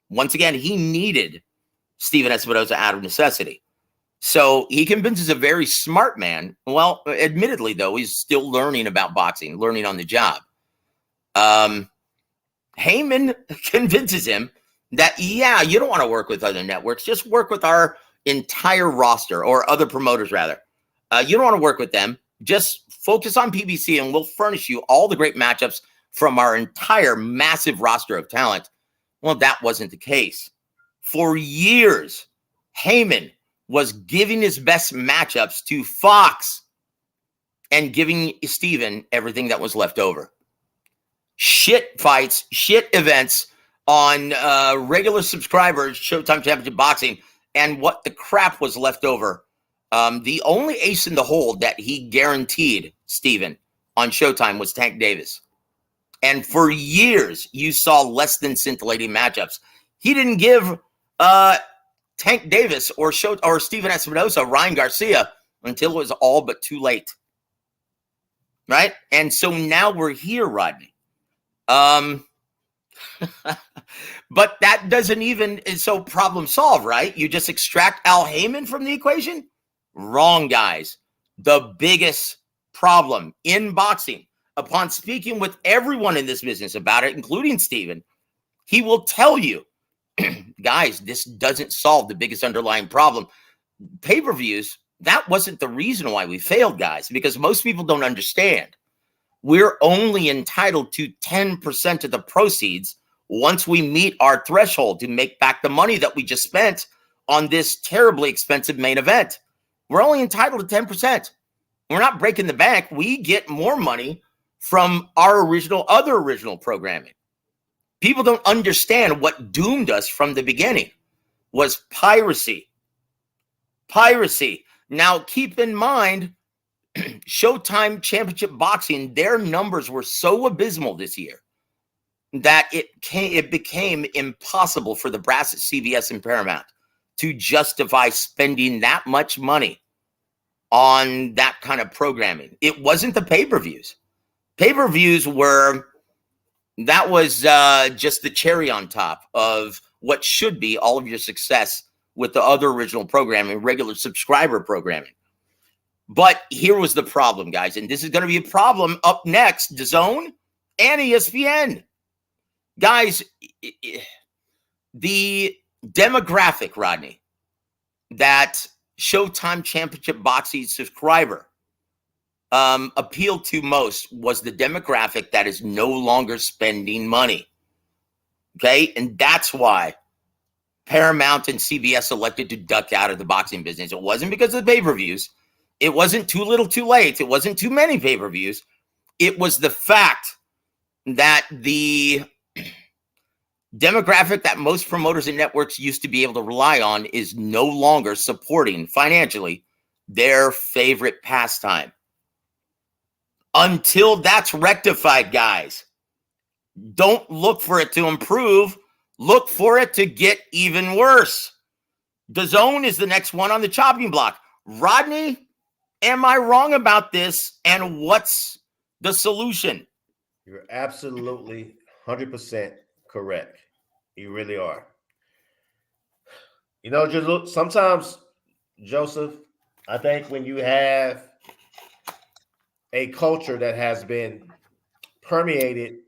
Once again, he needed Steven Espinoza out of necessity. So he convinces a very smart man. Well, admittedly, though, he's still learning about boxing, learning on the job. Heyman convinces him that, you don't want to work with other networks. Just work with our entire roster, or other promoters, rather. You don't want to work with them. Just focus on PBC and we'll furnish you all the great matchups from our entire massive roster of talent. Well, that wasn't the case. For years, Heyman was giving his best matchups to Fox and giving Steven everything that was left over. Shit fights, shit events on regular subscribers, Showtime Championship Boxing, and what the crap was left over. The only ace in the hole that he guaranteed Steven on Showtime was Tank Davis. And for years, you saw less than scintillating matchups. He didn't give Tank Davis or Steven Espinoza, Ryan Garcia, until it was all but too late. Right? And so now we're here, Rodney. But that doesn't even, so problem solved, right? You just extract Al Heyman from the equation? Wrong, guys. The biggest problem in boxing, upon speaking with everyone in this business about it, including Steven, he will tell you, guys, this doesn't solve the biggest underlying problem. Pay-per-views, That wasn't the reason why we failed, guys, because most people don't understand. We're only entitled to 10% of the proceeds once we meet our threshold to make back the money that we just spent on this terribly expensive main event. We're only entitled to 10%. We're not breaking the bank. We get more money from our other original programming. People don't understand what doomed us from the beginning was piracy. Piracy. Now, keep in mind, Showtime Championship Boxing, their numbers were so abysmal this year that it became impossible for the brass at CBS and Paramount to justify spending that much money on that kind of programming. It wasn't the pay-per-views. Pay-per-views that was just the cherry on top of what should be all of your success with the other original programming, regular subscriber programming. But here was the problem, guys, and this is going to be a problem up next, DAZN and ESPN. Guys, the demographic, Rodney, that Showtime Championship Boxing subscriber appealed to most was the demographic that is no longer spending money. Okay, and that's why Paramount and CBS elected to duck out of the boxing business. It wasn't because of the pay-per-views. It wasn't too little too late. It wasn't too many pay-per-views. It was the fact that the demographic that most promoters and networks used to be able to rely on is no longer supporting financially their favorite pastime. Until that's rectified, guys, don't look for it to improve. Look for it to get even worse. DAZN is the next one on the chopping block. Rodney, am I wrong about this? And what's the solution? You're absolutely 100% correct. You really are. You know, just look, sometimes, Joseph, I think when you have a culture that has been permeated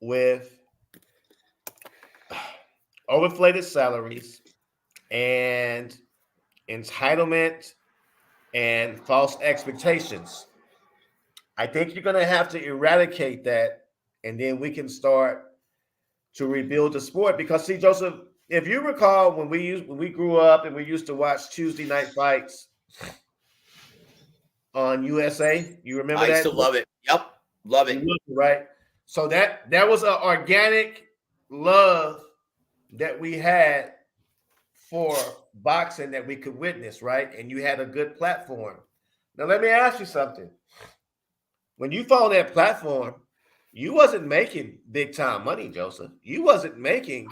with overinflated salaries and entitlement and false expectations, I think you're going to have to eradicate that, and then we can start to rebuild the sport. Because, see, Joseph, if you recall when we grew up and we used to watch Tuesday night fights on USA, you remember that? I still love it. Yep, love it. Right. So that was an organic love that we had for boxing that we could witness, right? And you had a good platform. Now, let me ask you something. When you found that platform, you wasn't making big time money, Joseph. You wasn't making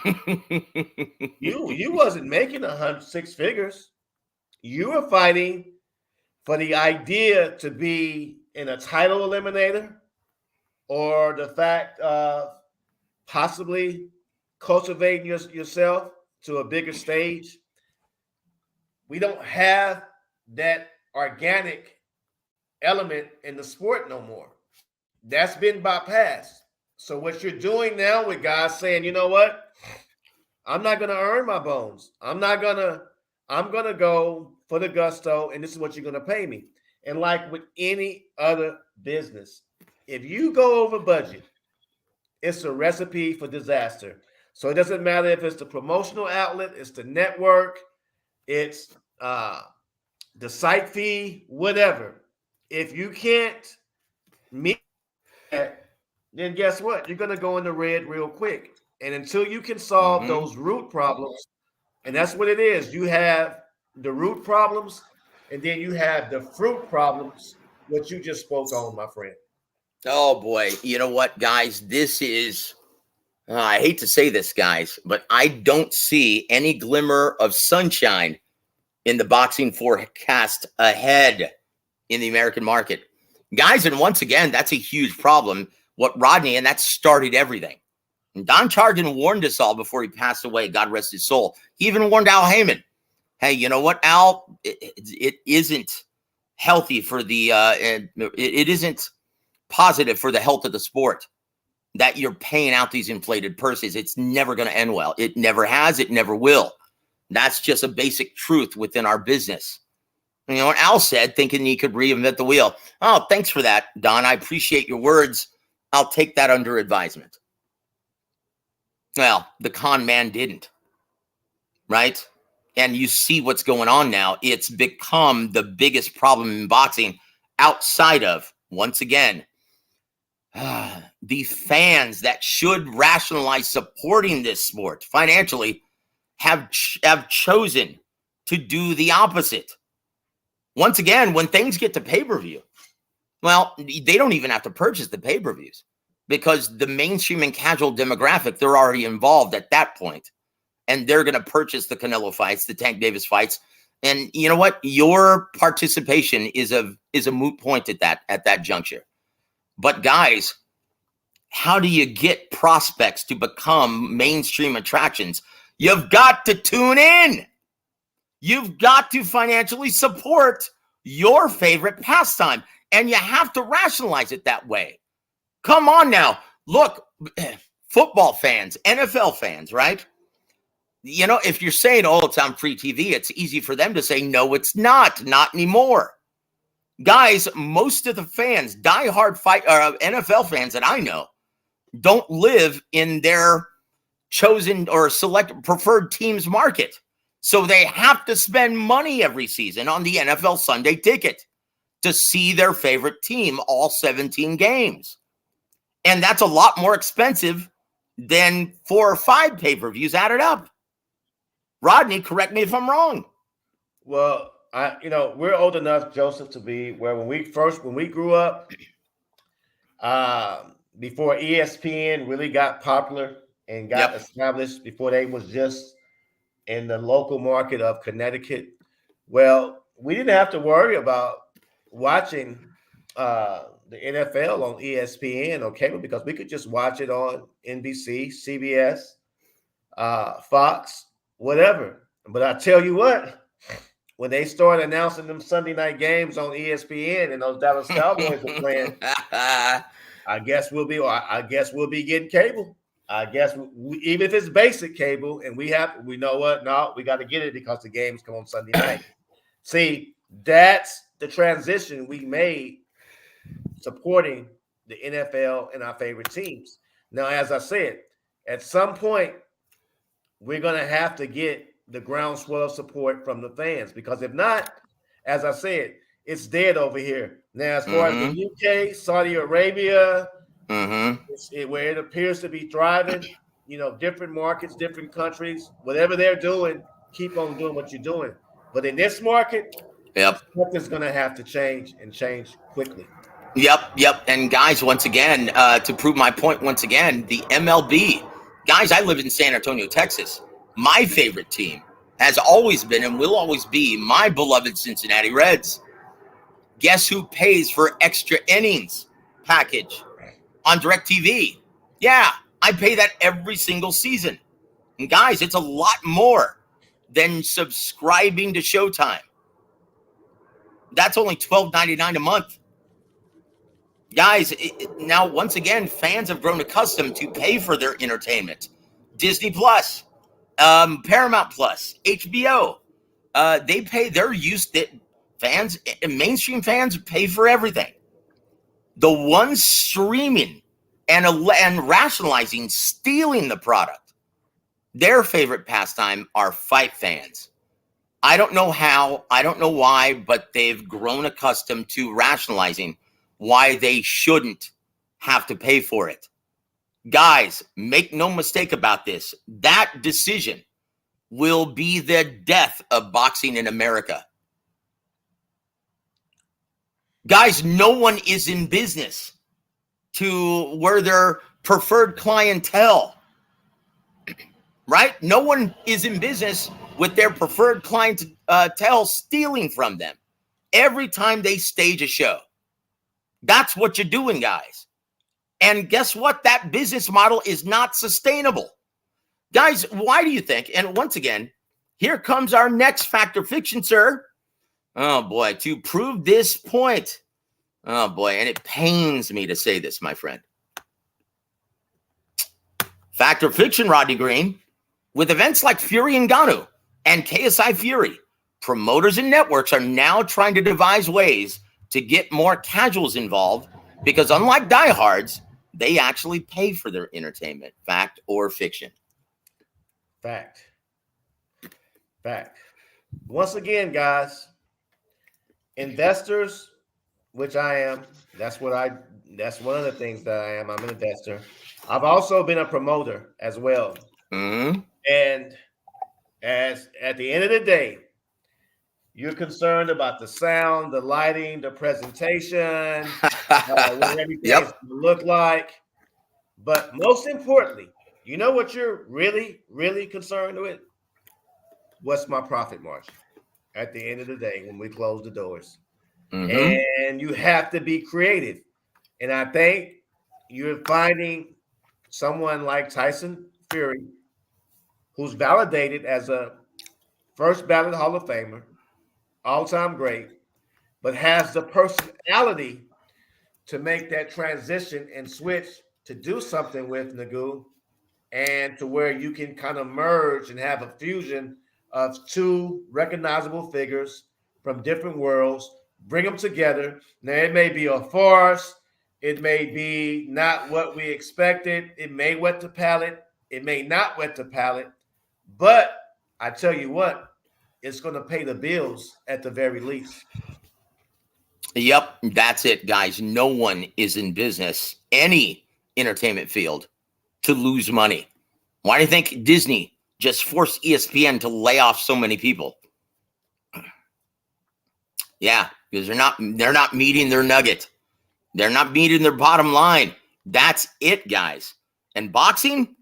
you wasn't making 6 figures. You were fighting for the idea to be in a title eliminator, or the fact of possibly cultivating yourself to a bigger stage. We don't have that organic element in the sport no more. That's been bypassed. So what you're doing now with guys saying, you know what? I'm not going to earn my bones. I'm going to go for the gusto, and this is what you're going to pay me. And like with any other business, if you go over budget, it's a recipe for disaster. So it doesn't matter if it's the promotional outlet, it's the network, it's the site fee, whatever. If you can't meet that, then guess what? You're going to go in the red real quick. And until you can solve those root problems, and that's what it is. You have the root problems, and then you have the fruit problems, what you just spoke on, my friend. Oh, boy. You know what, guys? This is, I hate to say this, guys, but I don't see any glimmer of sunshine in the boxing forecast ahead in the American market. Guys, and once again, that's a huge problem. What Rodney, and that started everything. And Don Charlton warned us all before he passed away, God rest his soul. He even warned Al Heyman, hey, you know what, Al, it isn't healthy for the, it isn't positive for the health of the sport that you're paying out these inflated purses. It's never going to end well. It never has. It never will. That's just a basic truth within our business. You know what Al said, thinking he could reinvent the wheel. Oh, thanks for that, Don. I appreciate your words. I'll take that under advisement. Well, the con man didn't, right? And you see what's going on now. It's become the biggest problem in boxing outside of, once again, the fans that should rationalize supporting this sport financially have chosen to do the opposite. Once again, when things get to pay-per-view, well, they don't even have to purchase the pay-per-views because the mainstream and casual demographic, they're already involved at that point, and they're going to purchase the Canelo fights, the Tank Davis fights. And you know what? Your participation is a moot point at that juncture. But guys, how do you get prospects to become mainstream attractions? You've got to tune in. You've got to financially support your favorite pastime, and you have to rationalize it that way. Come on now. Look, football fans, NFL fans, right? You know, if you're saying, oh, it's on free TV, it's easy for them to say, no, it's not anymore. Guys, most of the fans, diehard NFL fans that I know, don't live in their chosen or select preferred team's market. So they have to spend money every season on the NFL Sunday ticket to see their favorite team all 17 games. And that's a lot more expensive than 4 or 5 pay-per-views added up. Rodney, correct me if I'm wrong. Well, we're old enough, Joseph, to be where when we grew up, before ESPN really got popular and got established, before they was just in the local market of Connecticut, well, we didn't have to worry about watching the NFL on ESPN or cable because we could just watch it on NBC, CBS, Fox, whatever. But I tell you what, when they started announcing them Sunday night games on ESPN and those Dallas Cowboys are playing, I guess we'll be getting cable. I guess even if it's basic cable, and we know what? No, we got to get it because the games come on Sunday night. See, that's the transition we made supporting the NFL and our favorite teams. Now, as I said, at some point, we're going to have to get the groundswell of support from the fans because if not, as I said, it's dead over here. Now, as far as the UK, Saudi Arabia, where it appears to be thriving, different markets, different countries, whatever they're doing, keep on doing what you're doing. But in this market, something's going to have to change and change quickly. Yep. And guys, once again, to prove my point, once again, the MLB. Guys, I live in San Antonio, Texas. My favorite team has always been and will always be my beloved Cincinnati Reds. Guess who pays for extra innings package on DirecTV? Yeah, I pay that every single season. And guys, it's a lot more than subscribing to Showtime. That's only $12.99 a month. Guys, now, once again, fans have grown accustomed to pay for their entertainment. Disney Plus, Paramount Plus, HBO. They pay, they're used to fans, mainstream fans pay for everything. The ones streaming and rationalizing, stealing the product, their favorite pastime are fight fans. I don't know how, I don't know why, but they've grown accustomed to rationalizing why they shouldn't have to pay for it. Guys, make no mistake about this. That decision will be the death of boxing in America. Guys, no one is in business to where their preferred clientele, right? No one is in business with their preferred clientele stealing from them every time they stage a show. That's what you're doing, guys. And guess what? That business model is not sustainable. Guys, why do you think? And once again, here comes our next fact or fiction, sir. Oh, boy, to prove this point. Oh, boy, and it pains me to say this, my friend. Fact or fiction, Rodney Green, with events like Fury and Ngannou and KSI Fury, promoters and networks are now trying to devise ways to get more casuals involved because unlike diehards, they actually pay for their entertainment, fact or fiction. Fact. Once again, guys, investors, which I am, that's one of the things that I am. I'm an investor. I've also been a promoter as well. Mm-hmm. And as at the end of the day, you're concerned about the sound, the lighting, the presentation, what everything's going to look like. But most importantly, you know what you're really, really concerned with? What's my profit margin at the end of the day when we close the doors? Mm-hmm. And you have to be creative. And I think you're finding someone like Tyson Fury, who's validated as a first ballot Hall of Famer, all-time great, but has the personality to make that transition and switch to do something with Nagu, and to where you can kind of merge and have a fusion of two recognizable figures from different worlds, bring them together. Now, it may be a farce. It may be not what we expected. It may wet the palate. It may not wet the palate. But I tell you what, it's going to pay the bills at the very least. Yep, that's it, guys. No one is in business, any entertainment field, to lose money. Why do you think Disney just forced ESPN to lay off so many people? Yeah, because they're not meeting their nugget. They're not meeting their bottom line. That's it, guys. And boxing,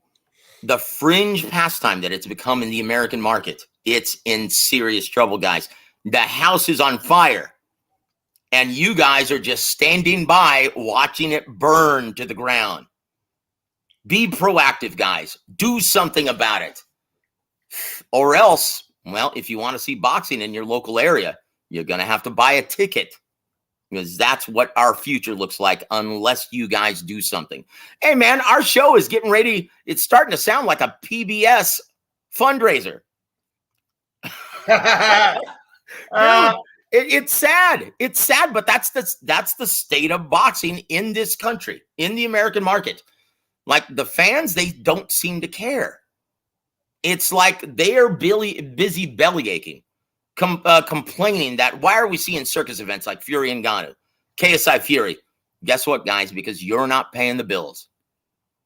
the fringe pastime that it's become in the American market, it's in serious trouble, guys. The house is on fire. And you guys are just standing by watching it burn to the ground. Be proactive, guys. Do something about it. Or else, well, if you want to see boxing in your local area, you're going to have to buy a ticket. Because that's what our future looks like unless you guys do something. Hey, man, our show is getting ready. It's starting to sound like a PBS fundraiser. Dude, it's sad. It's sad, but that's the state of boxing in this country, in the American market. Like the fans, they don't seem to care. It's like they are busy belly aching, complaining that why are we seeing circus events like Fury and Ngannou, KSI Fury? Guess what, guys? Because you're not paying the bills.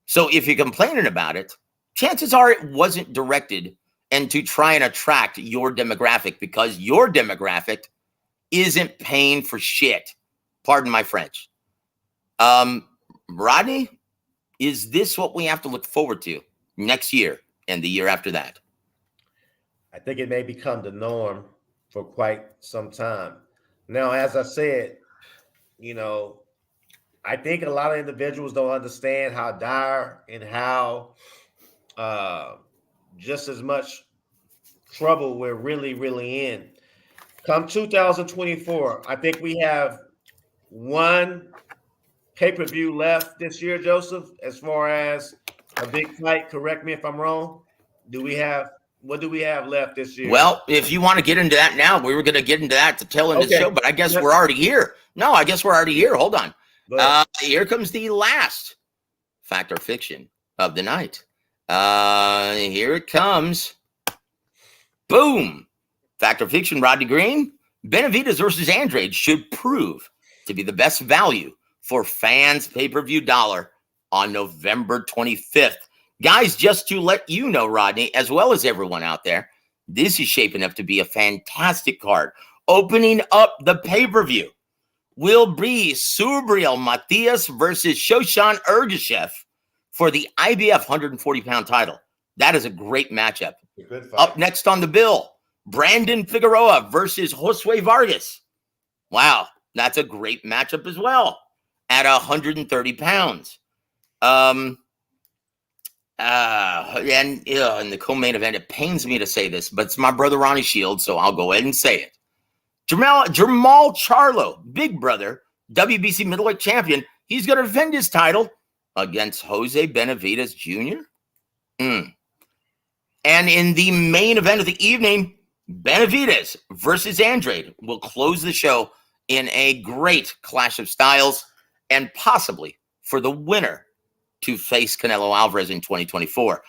So if you're complaining about it, chances are it wasn't directed and to try and attract your demographic, because your demographic isn't paying for shit. Pardon my French. Rodney, is this what we have to look forward to next year and the year after that? I think it may become the norm for quite some time. Now, as I said, I think a lot of individuals don't understand how dire and how just as much trouble we're really, really in. Come 2024, I think we have one pay-per-view left this year, Joseph, as far as a big fight. Correct me if I'm wrong. What do we have left this year? Well, if you want to get into that now, we were going to get into that to tell in the show, but I guess we're already here. No, I guess we're already here. Hold on. Here comes the last fact or fiction of the night. Here it comes. Boom. Fact or fiction, Rodney Green. Benavidez versus Andrade should prove to be the best value for fans' pay-per-view dollar on November 25th. Guys, just to let you know, Rodney, as well as everyone out there, this is shaping up to be a fantastic card. Opening up the pay-per-view will be Subriel Matias versus Shoshan Ergashev for the IBF 140-pound title. That is a great matchup. Up next on the bill, Brandon Figueroa versus Josue Vargas. Wow, that's a great matchup as well at 130 pounds. And in the co-main event, it pains me to say this, but it's my brother Ronnie Shields, so I'll go ahead and say it. Jamal Charlo, big brother, WBC middleweight champion, he's going to defend his title against Jose Benavidez Jr. And in the main event of the evening, Benavidez versus Andrade will close the show in a great clash of styles, and possibly for the winner to face Canelo Alvarez in 2024.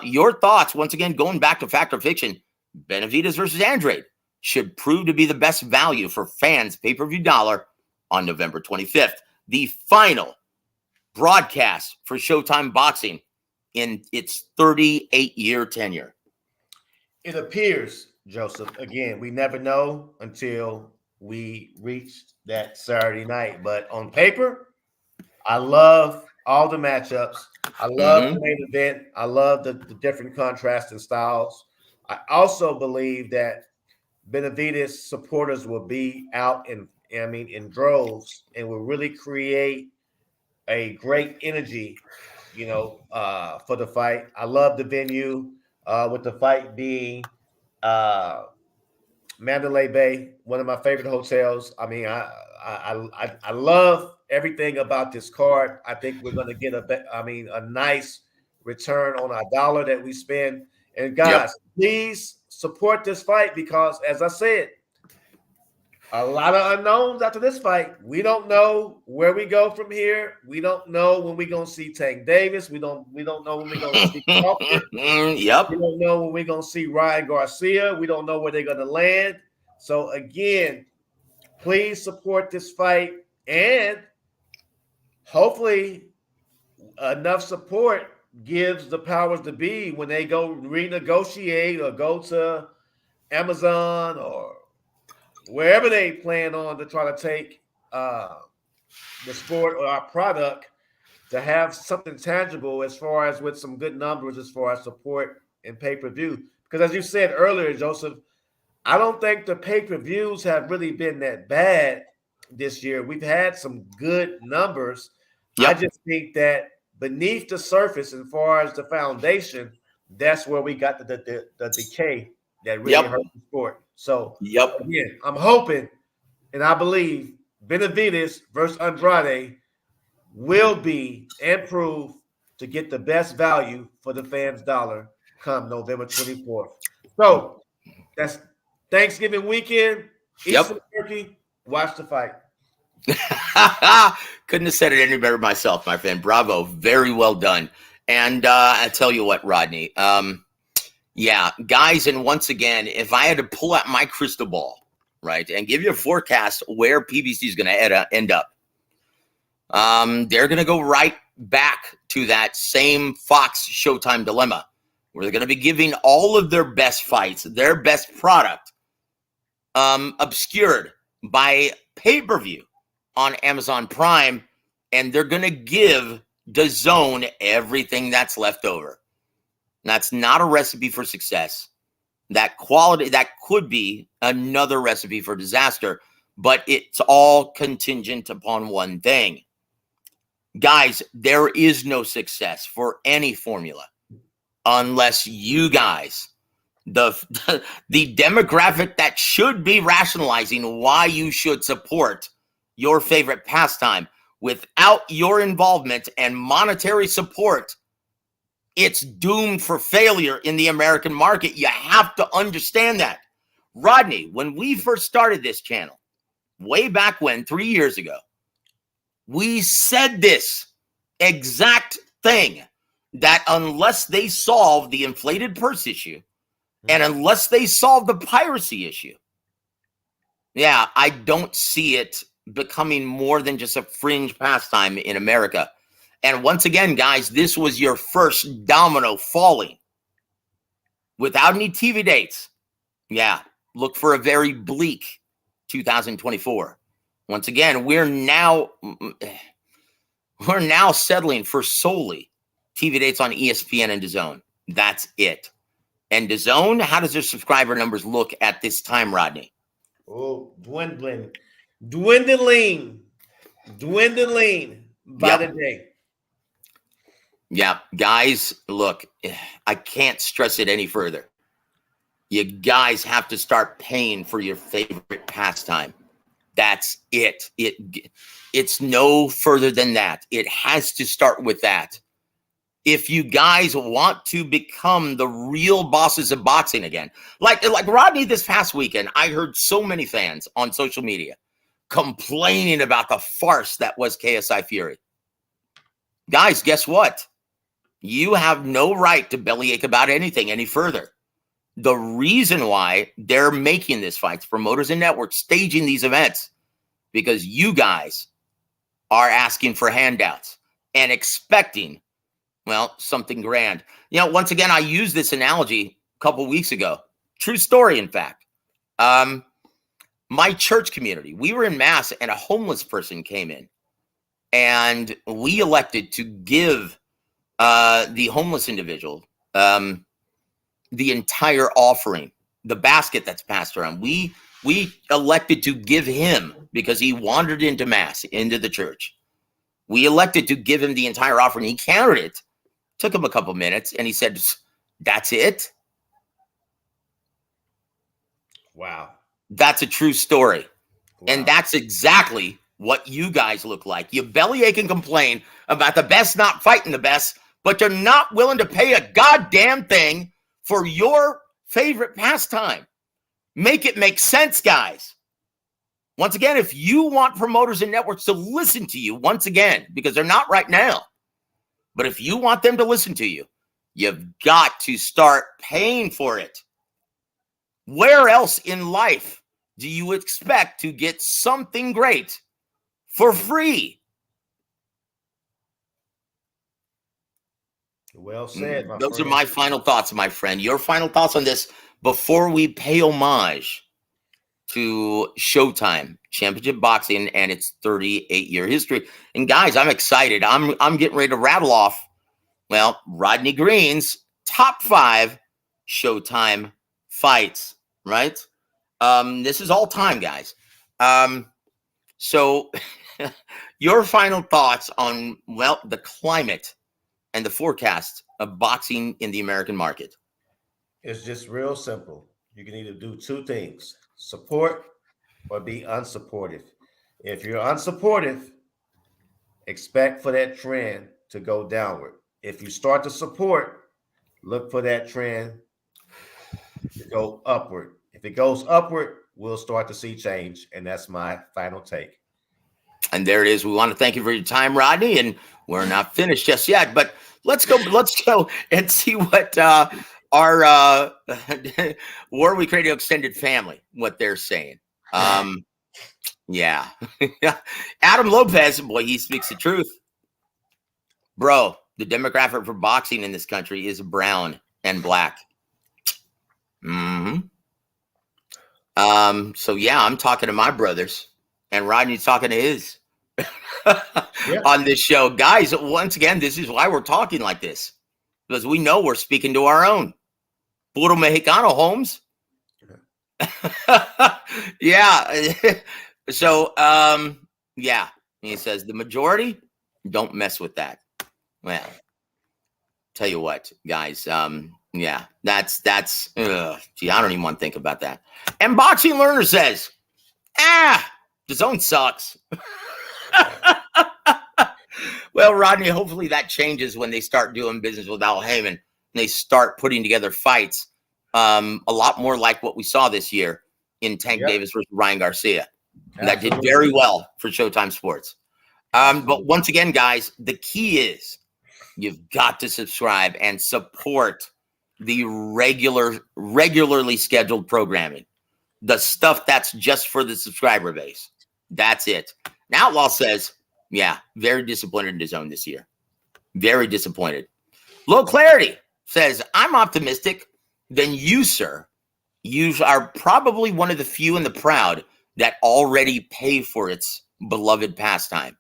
Your thoughts, once again, going back to Fact or Fiction, Benavidez versus Andrade should prove to be the best value for fans' pay-per-view dollar on November 25th. The final broadcast for Showtime Boxing in its 38-year tenure. It appears, Joseph, again, we never know until we reach that Saturday night. But on paper, I love all the matchups. I love the main event. I love the different contrasting styles. I also believe that Benavidez supporters will be out in droves and will really create a great energy, for the fight. I love the venue, with the fight being uh, Mandalay Bay, one of my favorite hotels. I mean, I love everything about this card. I think we're going to get a nice return on our dollar that we spend. And guys, please support this fight because, as I said, a lot of unknowns after this fight. We don't know where we go from here. We don't know when we're gonna see Tank Davis. We don't know when we're gonna see Crawford. We don't know when we're gonna see Ryan Garcia. We don't know where they're gonna land. So again, please support this fight, and hopefully enough support gives the powers to be when they go renegotiate or go to Amazon or wherever they plan on to try to take the sport or our product, to have something tangible as far as with some good numbers as far as support and pay-per-view. Because as you said earlier, Joseph, I don't think the pay-per-views have really been that bad this year. We've had some good numbers. I just think that beneath the surface, as far as the foundation, that's where we got the decay that really hurt the sport. So again, I'm hoping and I believe Benavidez versus Andrade will be improved to get the best value for the fans' dollar come November 24th. So that's Thanksgiving weekend. Eat some turkey, watch the fight. Couldn't have said it any better myself, my friend. Bravo. Very well done. And I tell you what, Rodney, guys, and once again, if I had to pull out my crystal ball, right, and give you a forecast where PBC is going to end up, they're going to go right back to that same Fox Showtime dilemma, where they're going to be giving all of their best fights, their best product, obscured by pay-per-view on Amazon Prime, and they're going to give DAZN everything that's left over. That's not a recipe for success. That could be another recipe for disaster, but it's all contingent upon one thing. Guys, there is no success for any formula unless you guys, the demographic that should be rationalizing why you should support your favorite pastime, without your involvement and monetary support, it's doomed for failure in the American market. You have to understand that. Rodney, when we first started this channel, way back when, 3 years ago, we said this exact thing, that unless they solve the inflated purse issue and unless they solve the piracy issue, I don't see it becoming more than just a fringe pastime in America. And once again, guys, this was your first domino falling without any TV dates. Look for a very bleak 2024. Once again, we're now settling for solely TV dates on ESPN and DAZN. That's it. And DAZN, how does their subscriber numbers look at this time, Rodney? Oh, dwindling by the day. Guys, look, I can't stress it any further. You guys have to start paying for your favorite pastime. That's it. It's no further than that. It has to start with that. if you guys want to become the real bosses of boxing again. Like Rodney, this past weekend, I heard so many fans on social media complaining about the farce that was KSI Fury. Guys, guess what? You have no right to bellyache about anything any further. The reason why they're making this fight, promoters and networks staging these events, because you guys are asking for handouts and expecting, well, something grand. You know, once again, I used this analogy a couple weeks ago. True story, in fact. My church community, we were in mass and a homeless person came in, and we elected to give the homeless individual the entire offering, the basket that's passed around. We elected to give him, because he wandered into mass, into the church. We elected to give him the entire offering. He counted it. Took him a couple minutes, and he said, "That's it." Wow. That's a true story. Wow. And that's exactly what you guys look like. You bellyache and complain about the best not fighting the best, but you're not willing to pay a goddamn thing for your favorite pastime. Make it make sense, guys. Once again, if you want promoters and networks to listen to you, once again, because they're not right now, but if you want them to listen to you, you've got to start paying for it. Where else in life do you expect to get something great for free? Well said, my Those friend. are my final thoughts, my friend. Your final thoughts on this before we pay homage to Showtime Championship Boxing and its 38-year history. And guys, I'm excited. I'm getting ready to rattle off, well, Rodney Green's top 5 Showtime fights, right? This is all time, guys. So your final thoughts on, well, the climate and the forecast of boxing in the American market? It's just real simple. You can either do two things: support or be unsupportive. If you're unsupportive, expect for that trend to go downward. If you start to support, look for that trend to go upward. If it goes upward, we'll start to see change. And that's my final take. And there it is. We want to thank you for your time, Rodney. And we're not finished just yet, but let's go and see what our Warwick Radio Extended family, what they're saying. Yeah. Adam Lopez, boy, he speaks the truth. Bro, the demographic for boxing in this country is brown and black. So yeah, I'm talking to my brothers, and Rodney's talking to his on this show. Guys, once again, this is why we're talking like this, because we know we're speaking to our own. Puro Mexicano, Holmes. Yeah. So, yeah, he says the majority don't mess with that. Well, tell you what, guys. Yeah, that's gee, I don't even want to think about that. And Boxing Learner says, the zone sucks. Well, Rodney, hopefully that changes when they start doing business with Al Heyman and they start putting together fights a lot more like what we saw this year in Tank Davis versus Ryan Garcia. That did very well for Showtime Sports. But once again, guys, the key is you've got to subscribe and support the regularly scheduled programming, the stuff that's just for the subscriber base. That's it. Now, Outlaw says, yeah, very disappointed in his own this year. Very disappointed. Low Clarity says, I'm optimistic. Then you, sir, you are probably one of the few and the proud that already pay for its beloved pastime.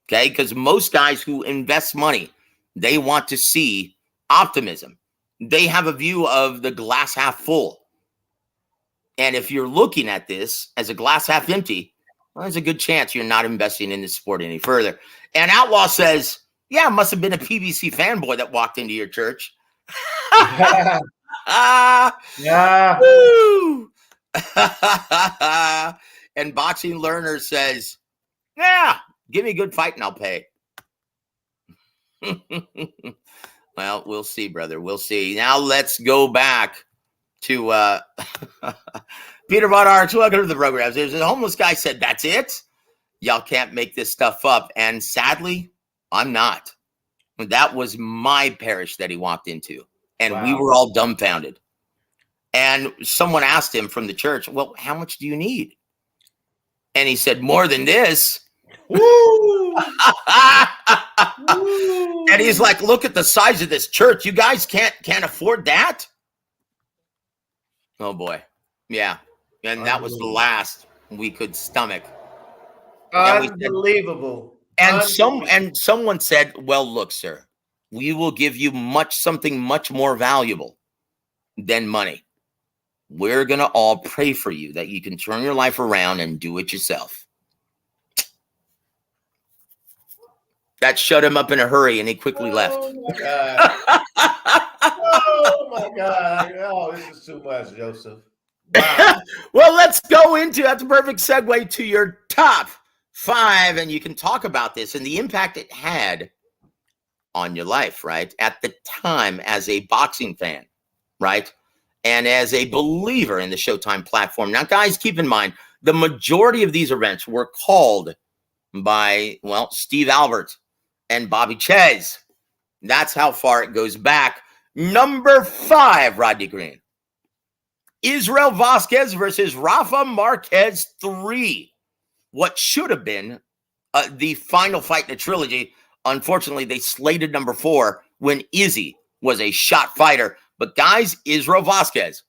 Okay? Because most guys who invest money, they want to see optimism. They have a view of the glass half full. And if you're looking at this as a glass half empty, well, there's a good chance you're not investing in this sport any further. And Outlaw says, yeah, it must have been a PBC fanboy that walked into your church. Yeah. Woo! And Boxing Learner says, yeah, give me a good fight and I'll pay. Well, we'll see, brother. We'll see. Now let's go back to Peter Von Arch. Welcome to the program. There's a homeless guy said, "That's it. Y'all can't make this stuff up." And sadly, I'm not. That was my parish that he walked into, and we were all dumbfounded. And someone asked him from the church, "Well, how much do you need?" And he said, "More than this." Woo! And he's like, "Look at the size of this church. You guys can't afford that." Oh boy. Yeah. And that was the last we could stomach. Unbelievable. And someone said, "Well, look, sir, we will give you something much more valuable than money. We're going to all pray for you that you can turn your life around and do it yourself." That shut him up in a hurry, and he quickly left. Oh my God. Oh my God. Oh, this is too much, Joseph. Wow. Well, let's go into, that's a perfect segue to your top 5, and you can talk about this and the impact it had on your life, right? At the time, as a boxing fan, right? And as a believer in the Showtime platform. Now, guys, keep in mind, the majority of these events were called by, well, Steve Albert and Bobby Ches. That's how far it goes back. Number 5, Rodney Green. Israel Vasquez versus Rafa Marquez 3. What should have been the final fight in the trilogy. Unfortunately, they slated number 4 when Izzy was a shot fighter. But guys, Israel Vasquez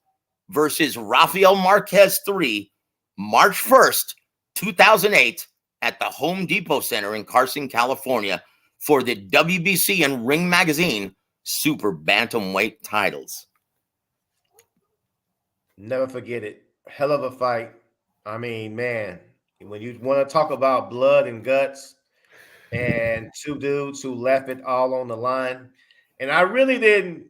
versus Rafael Marquez 3, March 1st, 2008, at the Home Depot Center in Carson, California, for the WBC and Ring Magazine Super Bantamweight titles. Never forget it. Hell of a fight. I mean, man, when you want to talk about blood and guts and two dudes who left it all on the line. And I really didn't.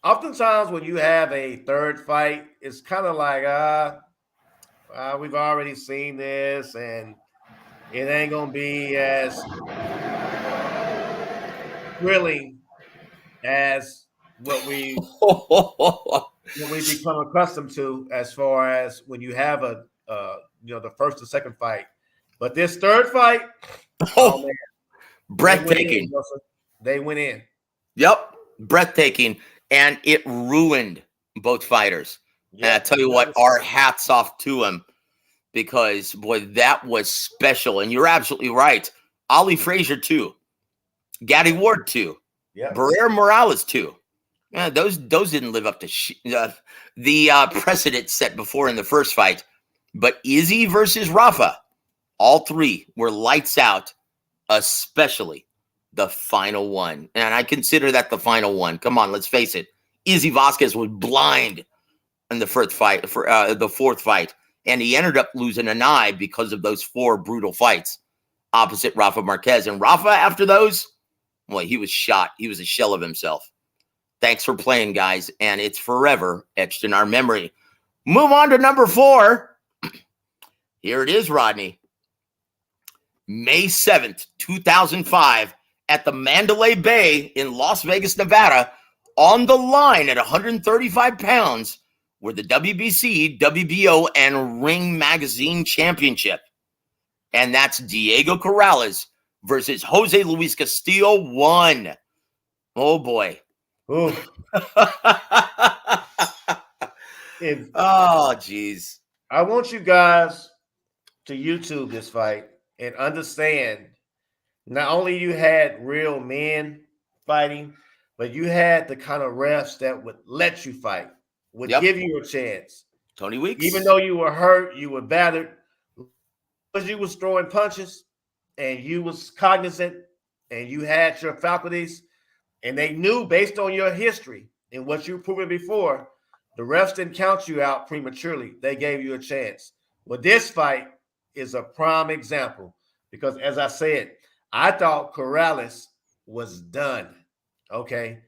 Oftentimes when you have a third fight, it's kind of like, we've already seen this and it ain't going to be as thrilling as what we become accustomed to, as far as when you have the first and second fight. But this third fight, oh man, breathtaking. They went in. Yep, breathtaking, and it ruined both fighters. Yep. And I tell you what, our hats off to them, because boy, that was special. And you're absolutely right. Ali Frazier too, Gaddy Ward too, Barrera Morales too. Yeah, those didn't live up to the precedent set before in the first fight. But Izzy versus Rafa, all 3 were lights out, especially the final one. And I consider that the final one. Come on, let's face it. Izzy Vasquez was blind in the fourth fight, and he ended up losing an eye because of those 4 brutal fights opposite Rafa Marquez. And Rafa, after those, well, he was shot. He was a shell of himself. Thanks for playing, guys, and it's forever etched in our memory. Move on to number 4. Here it is, Rodney. May 7th, 2005, at the Mandalay Bay in Las Vegas, Nevada, on the line at 135 pounds were the WBC, WBO, and Ring Magazine Championship. And that's Diego Corrales versus Jose Luis Castillo 1. Oh, boy. Oh, geez. I want you guys to YouTube this fight and understand, not only you had real men fighting, but you had the kind of refs that would let you fight, would give you a chance. Tony Weeks. Even though you were hurt, you were battered, because you was throwing punches and you was cognizant and you had your faculties, and they knew based on your history and what you've proven before, the refs didn't count you out prematurely. They gave you a chance. Well, this fight is a prime example, because as I said, I thought Corrales was done. Okay.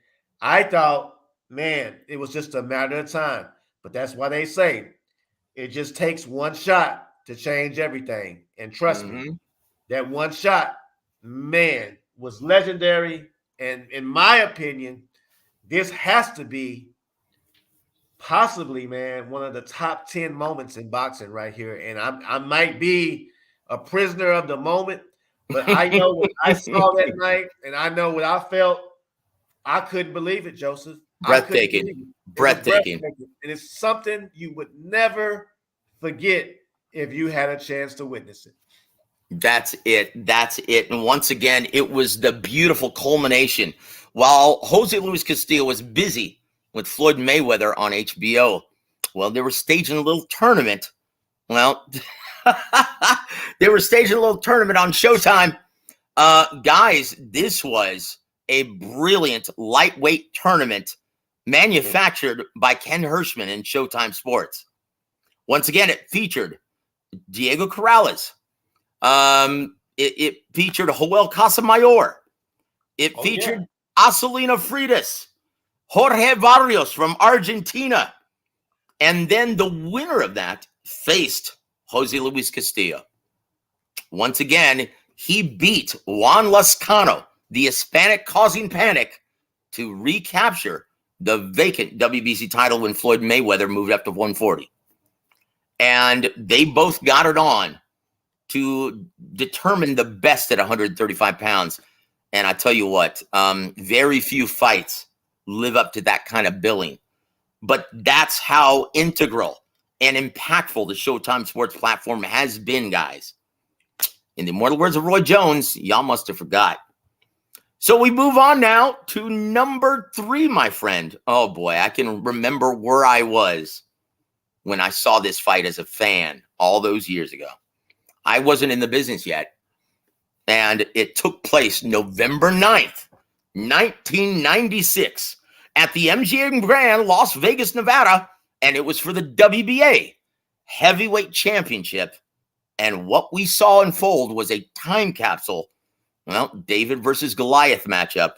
I thought, man, it was just a matter of time. But that's why they say it just takes one shot to change everything. And trust me, that one shot, man, was legendary. And in my opinion, this has to be possibly, man, one of the top 10 moments in boxing right here. And I might be a prisoner of the moment, but I know what I saw that night, and I know what I felt. I couldn't believe it, Joseph. I couldn't Breathtaking. believe it. It was Breathtaking. And it's something you would never forget if you had a chance to witness it. That's it. That's it. And once again, it was the beautiful culmination. While Jose Luis Castillo was busy with Floyd Mayweather on HBO, well, they were staging a little tournament. Well, they were staging a little tournament on Showtime. Guys, this was a brilliant lightweight tournament manufactured by Ken Hirschman in Showtime Sports. Once again, it featured Diego Corrales. It featured Joel Casamayor. It featured Acelina Freitas, Jorge Barrios from Argentina. And then the winner of that faced Jose Luis Castillo. Once again, he beat Juan Lascano, the Hispanic causing panic, to recapture the vacant WBC title when Floyd Mayweather moved up to 140. And they both got it on to determine the best at 135 pounds. And I tell you what, very few fights live up to that kind of billing. But that's how integral and impactful the Showtime Sports platform has been, guys. In the immortal words of Roy Jones, y'all must have forgot. So we move on now to number 3, my friend. Oh, boy, I can remember where I was when I saw this fight as a fan all those years ago. I wasn't in the business yet. And it took place November 9th, 1996 at the MGM Grand, Las Vegas, Nevada. And it was for the WBA Heavyweight Championship. And what we saw unfold was a time capsule, well, David versus Goliath matchup.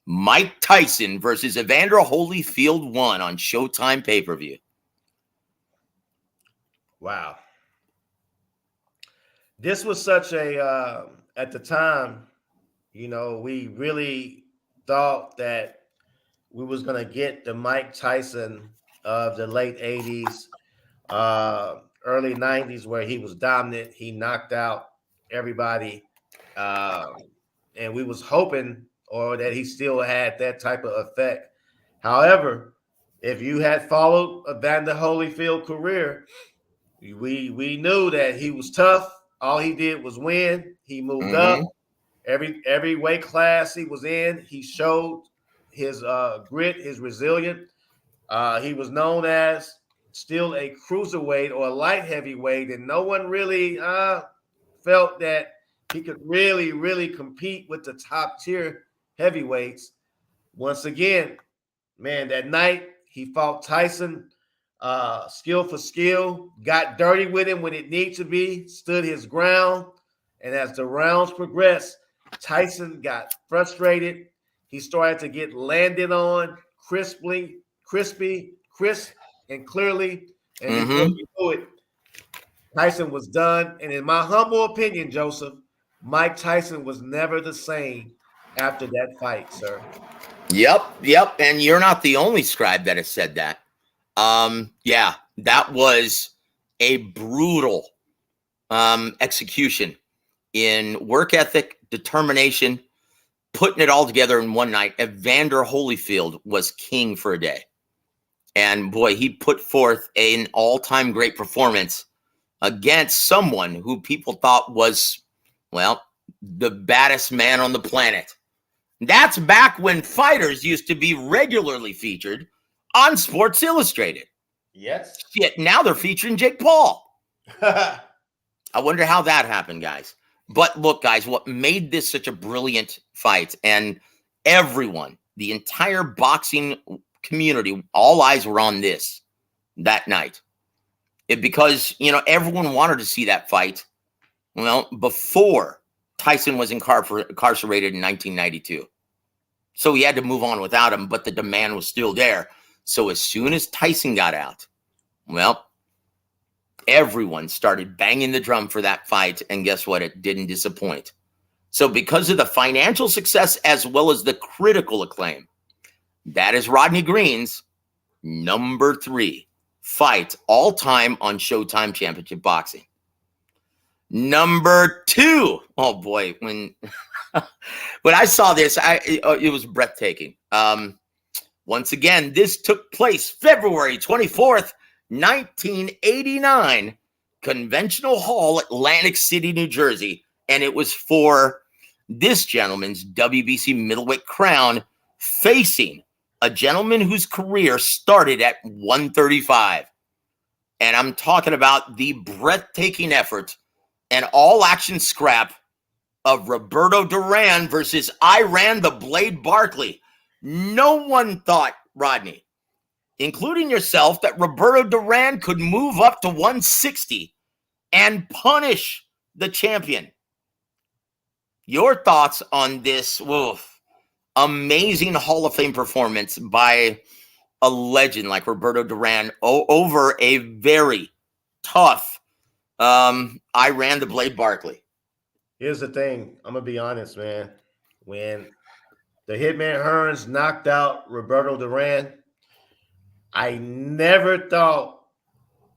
Mike Tyson versus Evander Holyfield 1 on Showtime pay-per-view. Wow. This was such a, at the time, you know, we really thought that we was going to get the Mike Tyson of the late 80s, early 90s, where he was dominant. He knocked out everybody. And we was hoping or that he still had that type of effect. However, if you had followed Evander Holyfield's career, we knew that he was tough. All he did was win. He moved up. Every weight class he was in, he showed his grit, his resilience. He was known as still a cruiserweight or a light heavyweight, and no one really felt that he could really compete with the top tier heavyweights. Once again, man, that night he fought Tyson skill for skill, got dirty with him when it needed to be, stood his ground. And as the rounds progressed, Tyson got frustrated. He started to get landed on crisp, and clearly. And before you knew it, Tyson was done. And in my humble opinion, Joseph, Mike Tyson was never the same after that fight, sir. Yep. And you're not the only scribe that has said that. Yeah, that was a brutal execution in work ethic, determination, putting it all together in one night. Evander Holyfield was king for a day. And boy, he put forth an all-time great performance against someone who people thought was, well, the baddest man on the planet. That's back when fighters used to be regularly featured on Sports Illustrated. Yes. Shit, now they're featuring Jake Paul. I wonder how that happened, guys. But look, guys, what made this such a brilliant fight, and everyone, the entire boxing community, all eyes were on this that night. Because, you know, everyone wanted to see that fight, well, before Tyson was incarcerated in 1992. So he had to move on without him, but the demand was still there. So as soon as Tyson got out, well, everyone started banging the drum for that fight. And guess what? It didn't disappoint. So because of the financial success as well as the critical acclaim, That is Rodney Green's number 3 fight all time on Showtime Championship Boxing. Number 2. Oh boy, when I saw this, it was breathtaking. Once again, this took place February 24th, 1989, Conventional Hall, Atlantic City, New Jersey. And it was for this gentleman's WBC middleweight crown, facing a gentleman whose career started at 135. And I'm talking about the breathtaking effort and all-action scrap of Roberto Duran versus Iran the Blade Barkley. No one thought, Rodney, including yourself, that Roberto Duran could move up to 160 and punish the champion. Your thoughts on this amazing Hall of Fame performance by a legend like Roberto Duran over a very tough Iran the Blade Barkley? Here's the thing. I'm going to be honest, man. When the Hitman Hearns knocked out Roberto Duran, I never thought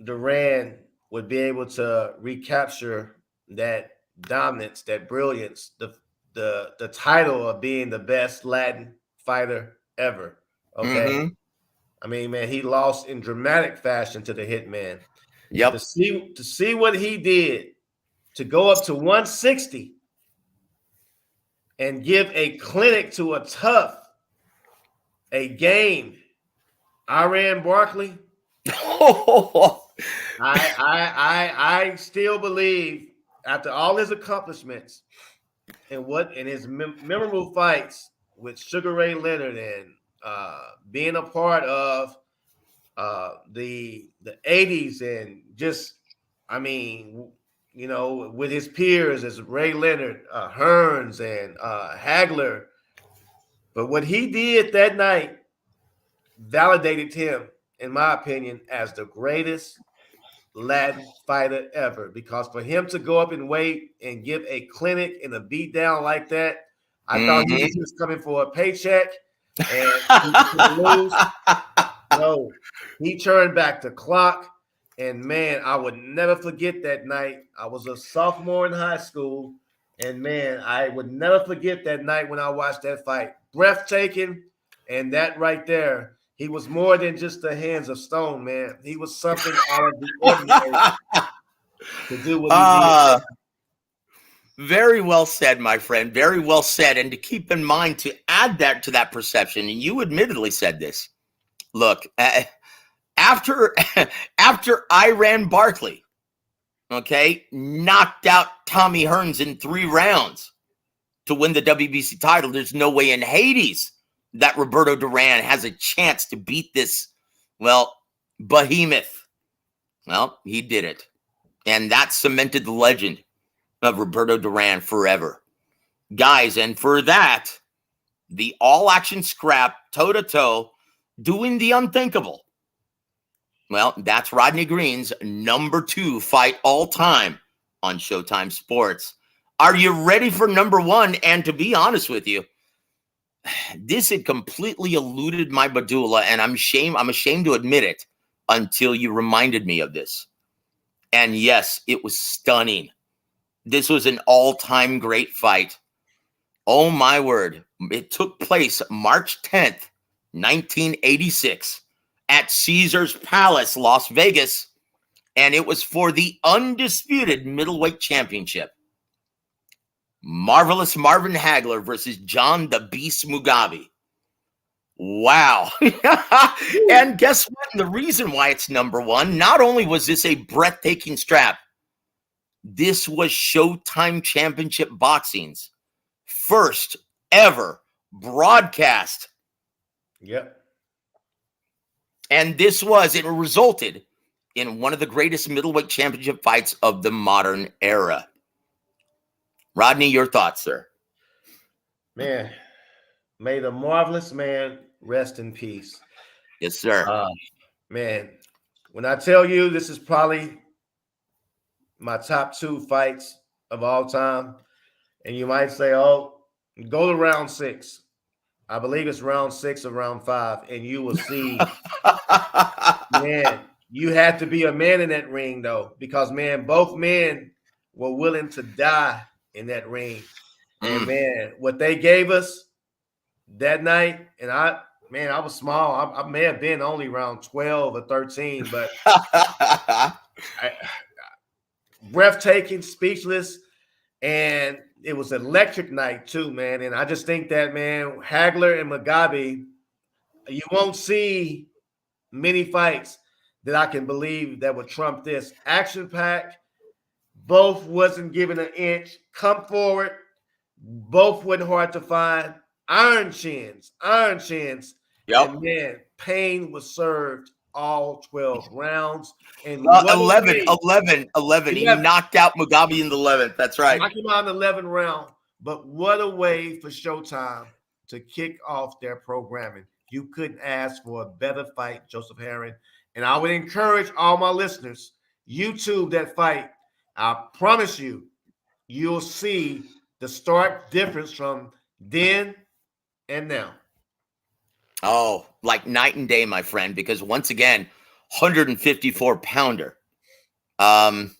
Duran would be able to recapture that dominance, that brilliance, the title of being the best Latin fighter ever. Okay. Mm-hmm. I mean, man, he lost in dramatic fashion to the Hitman. Yep. To see what he did, to go up to 160 and give a clinic to a game, Iran Barkley. I still believe, after all his accomplishments and his memorable fights with Sugar Ray Leonard and being a part of the 80s, and just, I mean, you know, with his peers as Ray Leonard, Hearns, and Hagler. But what he did that night validated him, in my opinion, as the greatest Latin fighter ever. Because for him to go up in weight and give a clinic and a beatdown like that, I thought he was just coming for a paycheck and he could lose. No, he turned back the clock. And man, I would never forget that night. I was a sophomore in high school. And man, I would never forget that night when I watched that fight. Breathtaking. And that right there, he was more than just the hands of stone, man. He was something out of the ordinary to do what he did. Very well said, my friend. Very well said. And to keep in mind, to add that to that perception, and you admittedly said this. Look, after Iran Barkley, okay, knocked out Tommy Hearns in 3 rounds to win the WBC title, there's no way in Hades that Roberto Duran has a chance to beat this, behemoth. Well, he did it. And that cemented the legend of Roberto Duran forever. Guys, and for that, the all-action scrap, toe-to-toe, doing the unthinkable. Well, that's Rodney Green's number 2 fight all time on Showtime Sports. Are you ready for number 1? And to be honest with you, this had completely eluded my medulla, and I'm ashamed to admit it until you reminded me of this. And yes, it was stunning. This was an all-time great fight. Oh my word. It took place March 10th, 1986 at Caesars Palace, Las Vegas, and it was for the undisputed middleweight championship. Marvelous Marvin Hagler versus John the Beast Mugabe. Wow. And guess what? And the reason why it's number 1, not only was this a breathtaking strap, this was Showtime Championship Boxing's first ever broadcast. Yep. And it resulted in one of the greatest middleweight championship fights of the modern era. Rodney, your thoughts, sir? Man, may the marvelous man rest in peace. Yes, sir. Man, when I tell you this is probably my top 2 fights of all time, and you might say, oh, go to round 6. I believe it's round 6 or round 5, and you will see, man, you had to be a man in that ring, though, because, man, both men were willing to die in that ring. And, man, what they gave us that night, and I was small. I may have been only around 12 or 13, but breathtaking, speechless, and it was an electric night too, man. And I just think that, man, Hagler and W.A.W, you won't see many fights that I can believe that would trump this. Action-packed, both wasn't given an inch. Come forward, both wasn't hard to find. Iron chins. Yep. And, man, pain was served all 12 rounds. And 11. He knocked out Mugabe in the 11th. That's right. Knocked him out in the 11th round. But what a way for Showtime to kick off their programming. You couldn't ask for a better fight, Joseph Herring. And I would encourage all my listeners, YouTube that fight. I promise you, you'll see the stark difference from then and now. Oh, like night and day, my friend, because once again, 154-pounder. John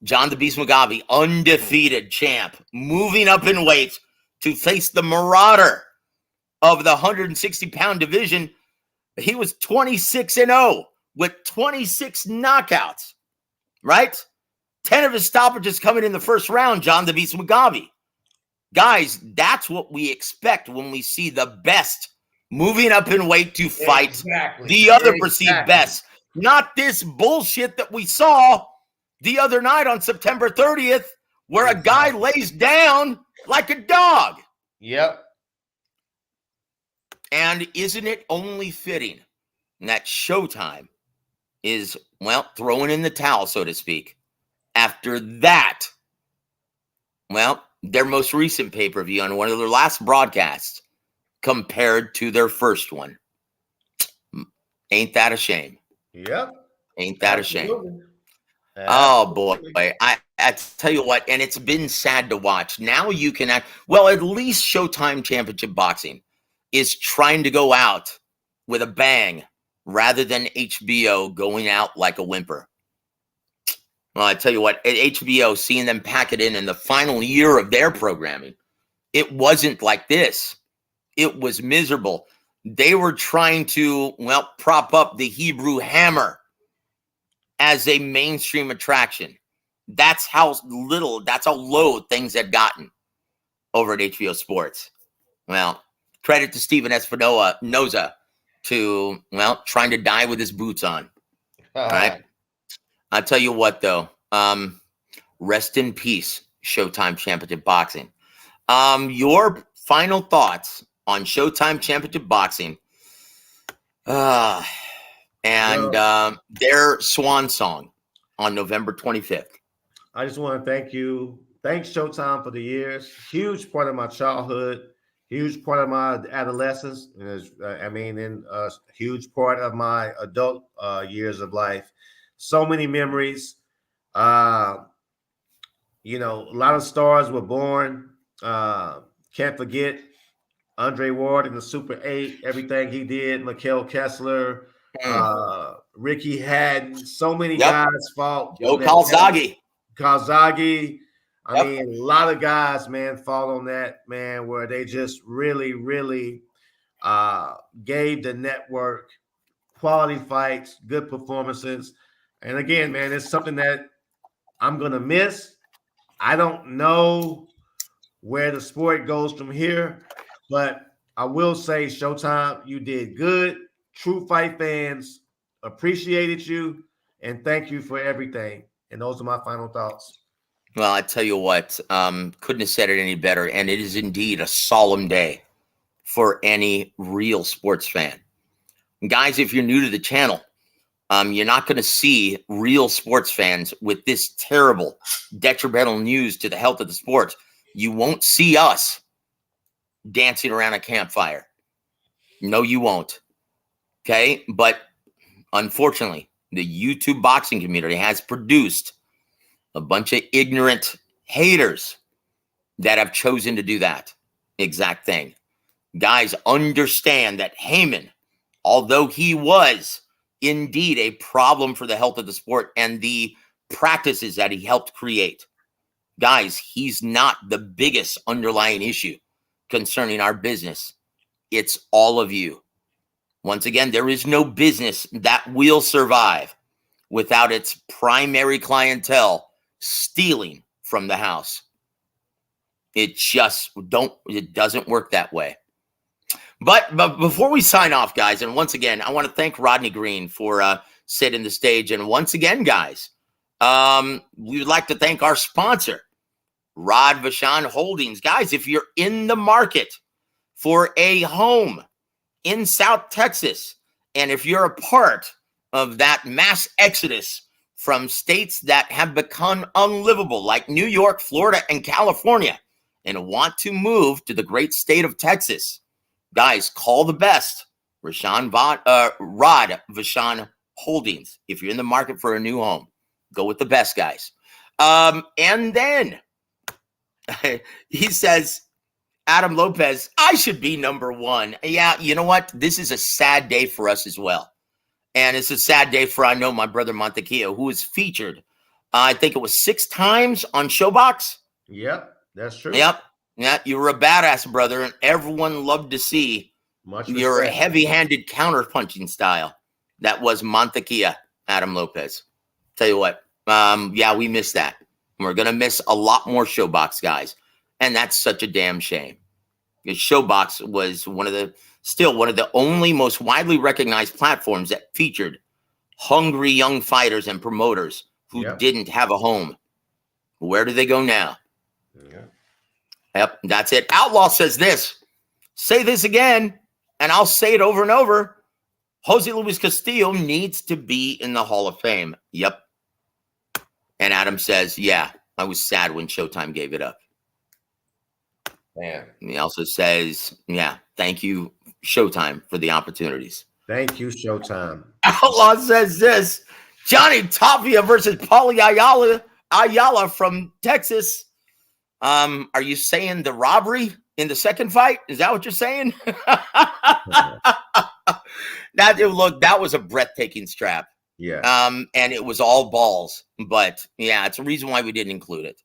the Beast Mugabe, undefeated champ, moving up in weight to face the marauder of the 160-pound division. He was 26-0 with 26 knockouts, right? 10 of his stoppages coming in the first round, John the Beast Mugabe. Guys, that's what we expect when we see the best moving up in weight to fight the other perceived best. Not this bullshit that we saw the other night on September 30th, where a guy lays down like a dog. Yep. And isn't it only fitting that Showtime is, well, throwing in the towel, so to speak, after that, well, their most recent pay-per-view on one of their last broadcasts compared to their first one. Ain't that a shame? Yep. Ain't that a shame? Absolutely. Oh, boy. I tell you what, and it's been sad to watch. Now you can act, well, at least Showtime Championship Boxing is trying to go out with a bang rather than HBO going out like a whimper. Well, I tell you what, at HBO, seeing them pack it in the final year of their programming, it wasn't like this. It was miserable. They were trying to, well, prop up the Hebrew Hammer as a mainstream attraction. That's how low things had gotten over at HBO Sports. Well, credit to Steven Espinoza to, well, trying to die with his boots on. All right. I'll tell you what, though. Rest in peace, Showtime Championship Boxing. Your final thoughts on Showtime Championship Boxing and their swan song on November 25th. I just want to thank you. Thanks, Showtime, for the years. Huge part of my childhood, huge part of my adolescence, and a huge part of my adult years of life. So many memories. A lot of stars were born. Can't forget Andre Ward in the Super 8, everything he did, Mikhail Kessler, Ricky Haddon, so many guys fought. Joe Calzaghe. I mean, a lot of guys, man, fought on that, man, where they just really, really gave the network quality fights, good performances. And again, man, it's something that I'm going to miss. I don't know where the sport goes from here, but I will say, Showtime, you did good. True fight fans appreciated you, and thank you for everything. And those are my final thoughts. Well, I tell you what, couldn't have said it any better, and it is indeed a solemn day for any real sports fan. Guys, if you're new to the channel, you're not going to see real sports fans with this terrible, detrimental news to the health of the sport. You won't see us dancing around a campfire. No, you won't. Okay? But unfortunately, the YouTube boxing community has produced a bunch of ignorant haters that have chosen to do that exact thing. Guys, understand that Heyman, although he was indeed a problem for the health of the sport and the practices that he helped create, guys, he's not the biggest underlying issue concerning our business. It's all of you. Once again, there is no business that will survive without its primary clientele stealing from the house. It doesn't work that way. But before we sign off, guys, and once again, I want to thank Rodney Green for setting the stage. And once again, guys, we would like to thank our sponsor, Rod Vachon Holdings. Guys, if you're in the market for a home in South Texas, and if you're a part of that mass exodus from states that have become unlivable, like New York, Florida, and California, and want to move to the great state of Texas, guys, call the best, Rod Vachon Holdings. If you're in the market for a new home, go with the best, guys. And then he says, Adam Lopez, I should be number one. Yeah, you know what? This is a sad day for us as well. And it's a sad day for, I know, my brother Montequillo, who was featured, I think it was 6 times on Showbox. Yep, that's true. Yep. Yeah, you were a badass, brother, and everyone loved to see your heavy-handed counter-punching style. That was Montequillo, Adam Lopez. Tell you what, yeah, we missed that. We're going to miss a lot more Showbox guys, and that's such a damn shame. Because Showbox was still one of the only most widely recognized platforms that featured hungry young fighters and promoters who didn't have a home. Where do they go now? Yeah. Yep, that's it. Outlaw says this. Say this again, and I'll say it over and over. Jose Luis Castillo needs to be in the Hall of Fame. Yep. And Adam says, yeah, I was sad when Showtime gave it up. Man. And he also says, yeah, thank you, Showtime, for the opportunities. Thank you, Showtime. Outlaw says this. Johnny Tapia versus Paulie Ayala from Texas. Are you saying the robbery in the second fight? Is that what you're saying? That was a breathtaking strap. Yeah. And it was all balls. But yeah, it's a reason why we didn't include it.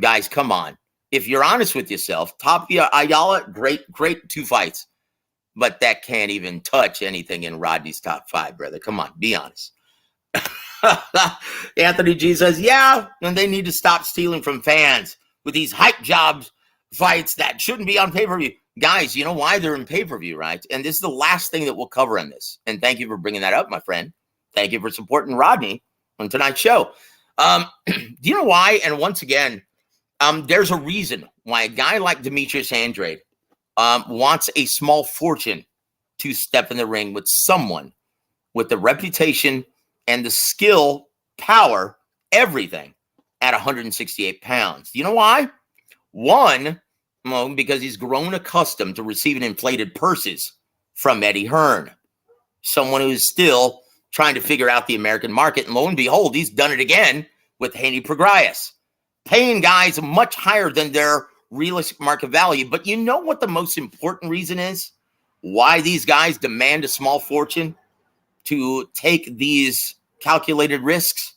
Guys, come on. If you're honest with yourself, Tapia Ayala, great 2 fights. But that can't even touch anything in Rodney's top 5, brother. Come on, be honest. Anthony G says, yeah, and they need to stop stealing from fans with these hype jobs fights that shouldn't be on pay-per-view. Guys, you know why they're in pay-per-view, right? And this is the last thing that we'll cover on this. And thank you for bringing that up, my friend. Thank you for supporting Rodney on tonight's show. Do you know why? And once again, there's a reason why a guy like Demetrius Andrade wants a small fortune to step in the ring with someone with the reputation and the skill, power, everything at 168 pounds. You know why? One, well, because he's grown accustomed to receiving inflated purses from Eddie Hearn, someone who's still trying to figure out the American market. And lo and behold, he's done it again with Haney Prograis, paying guys much higher than their realistic market value. But you know what the most important reason is? Why these guys demand a small fortune to take these calculated risks?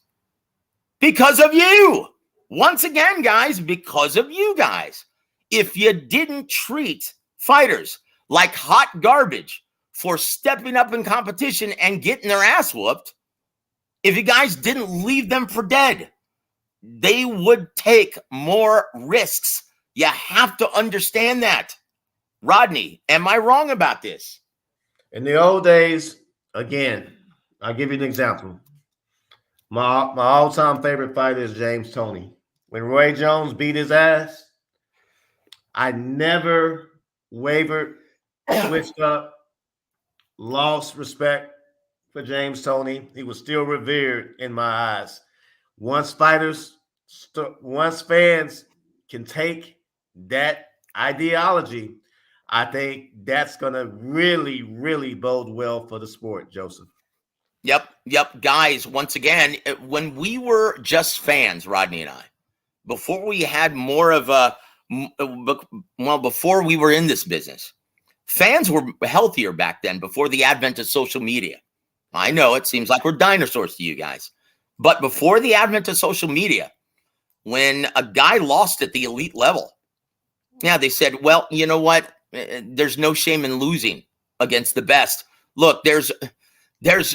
Because of you. Once again, guys, because of you guys. If you didn't treat fighters like hot garbage for stepping up in competition and getting their ass whooped, if you guys didn't leave them for dead, they would take more risks. You have to understand that. Rodney, am I wrong about this? In the old days, again, I'll give you an example. My all-time favorite fighter is James Toney. When Roy Jones beat his ass, I never wavered, switched up, lost respect for James Toney. He was still revered in my eyes. Once fans can take that ideology, I think that's going to really, really bode well for the sport, Joseph. Yep. Guys, once again, when we were just fans, Rodney and I, before we had more of a, before we were in this business, Fans were healthier back then before the advent of social media. I know it seems like we're dinosaurs to you guys, but before the advent of social media, when a guy lost at the elite level, yeah, they said, well, you know what? There's no shame in losing against the best. Look, there's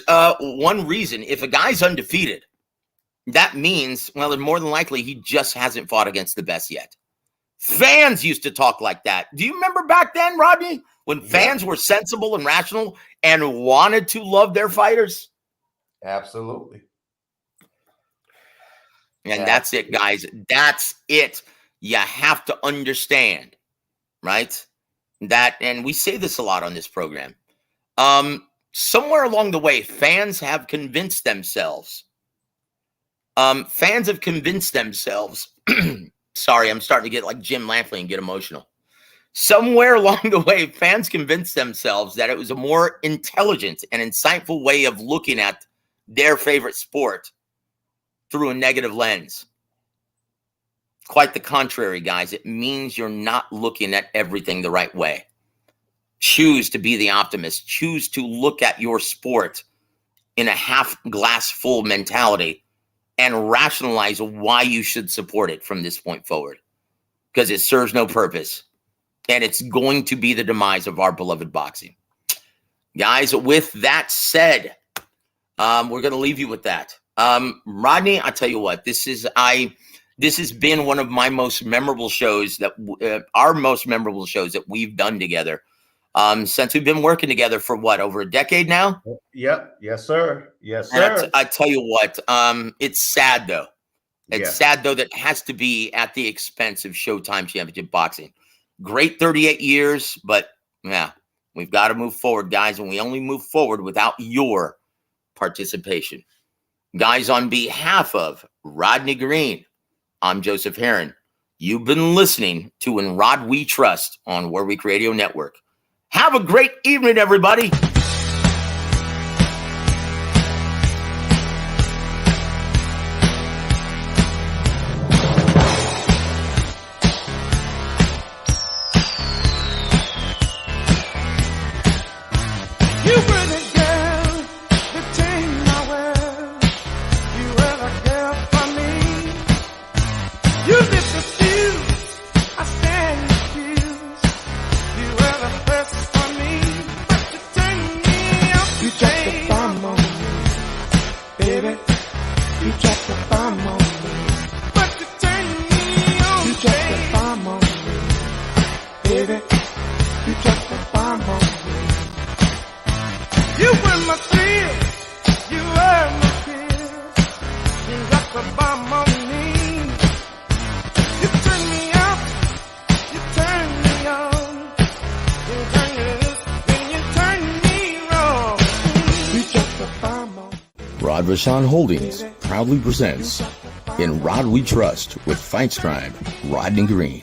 one reason. If a guy's undefeated, that means, well, more than likely he just hasn't fought against the best yet. Fans used to talk like that. Do you remember back then, Rodney, when fans were sensible and rational and wanted to love their fighters? Absolutely. And that's it, guys. That's it. You have to understand, right? That, and we say this a lot on this program. Somewhere along the way, fans have convinced themselves. Sorry, I'm starting to get like Jim Lampley and get emotional. Somewhere along the way, fans convinced themselves that it was a more intelligent and insightful way of looking at their favorite sport through a negative lens. Quite the contrary, guys. It means you're not looking at everything the right way. Choose to be the optimist. Choose to look at your sport in a half glass full mentality and rationalize why you should support it from this point forward, because it serves no purpose and it's going to be the demise of our beloved boxing. Guys, with that said, we're going to leave you with that. Rodney, I tell you what, this has been one of my most memorable shows our most memorable shows that we've done together. Since we've been working together for what, over a decade now? Yep. Yes, sir. Yes, sir. I tell you what, it's sad though. It's sad though that it has to be at the expense of Showtime Championship Boxing. Great 38 years, but yeah, we've got to move forward, guys, and we only move forward without your participation. Guys, on behalf of Rodney Green, I'm Joseph Herron. You've been listening to In Rod We Trust on Warwick Radio Network. Have a great evening, everybody. Rod Vachon Holdings proudly presents In Rod We Trust with Fight Scribe Rodney Green.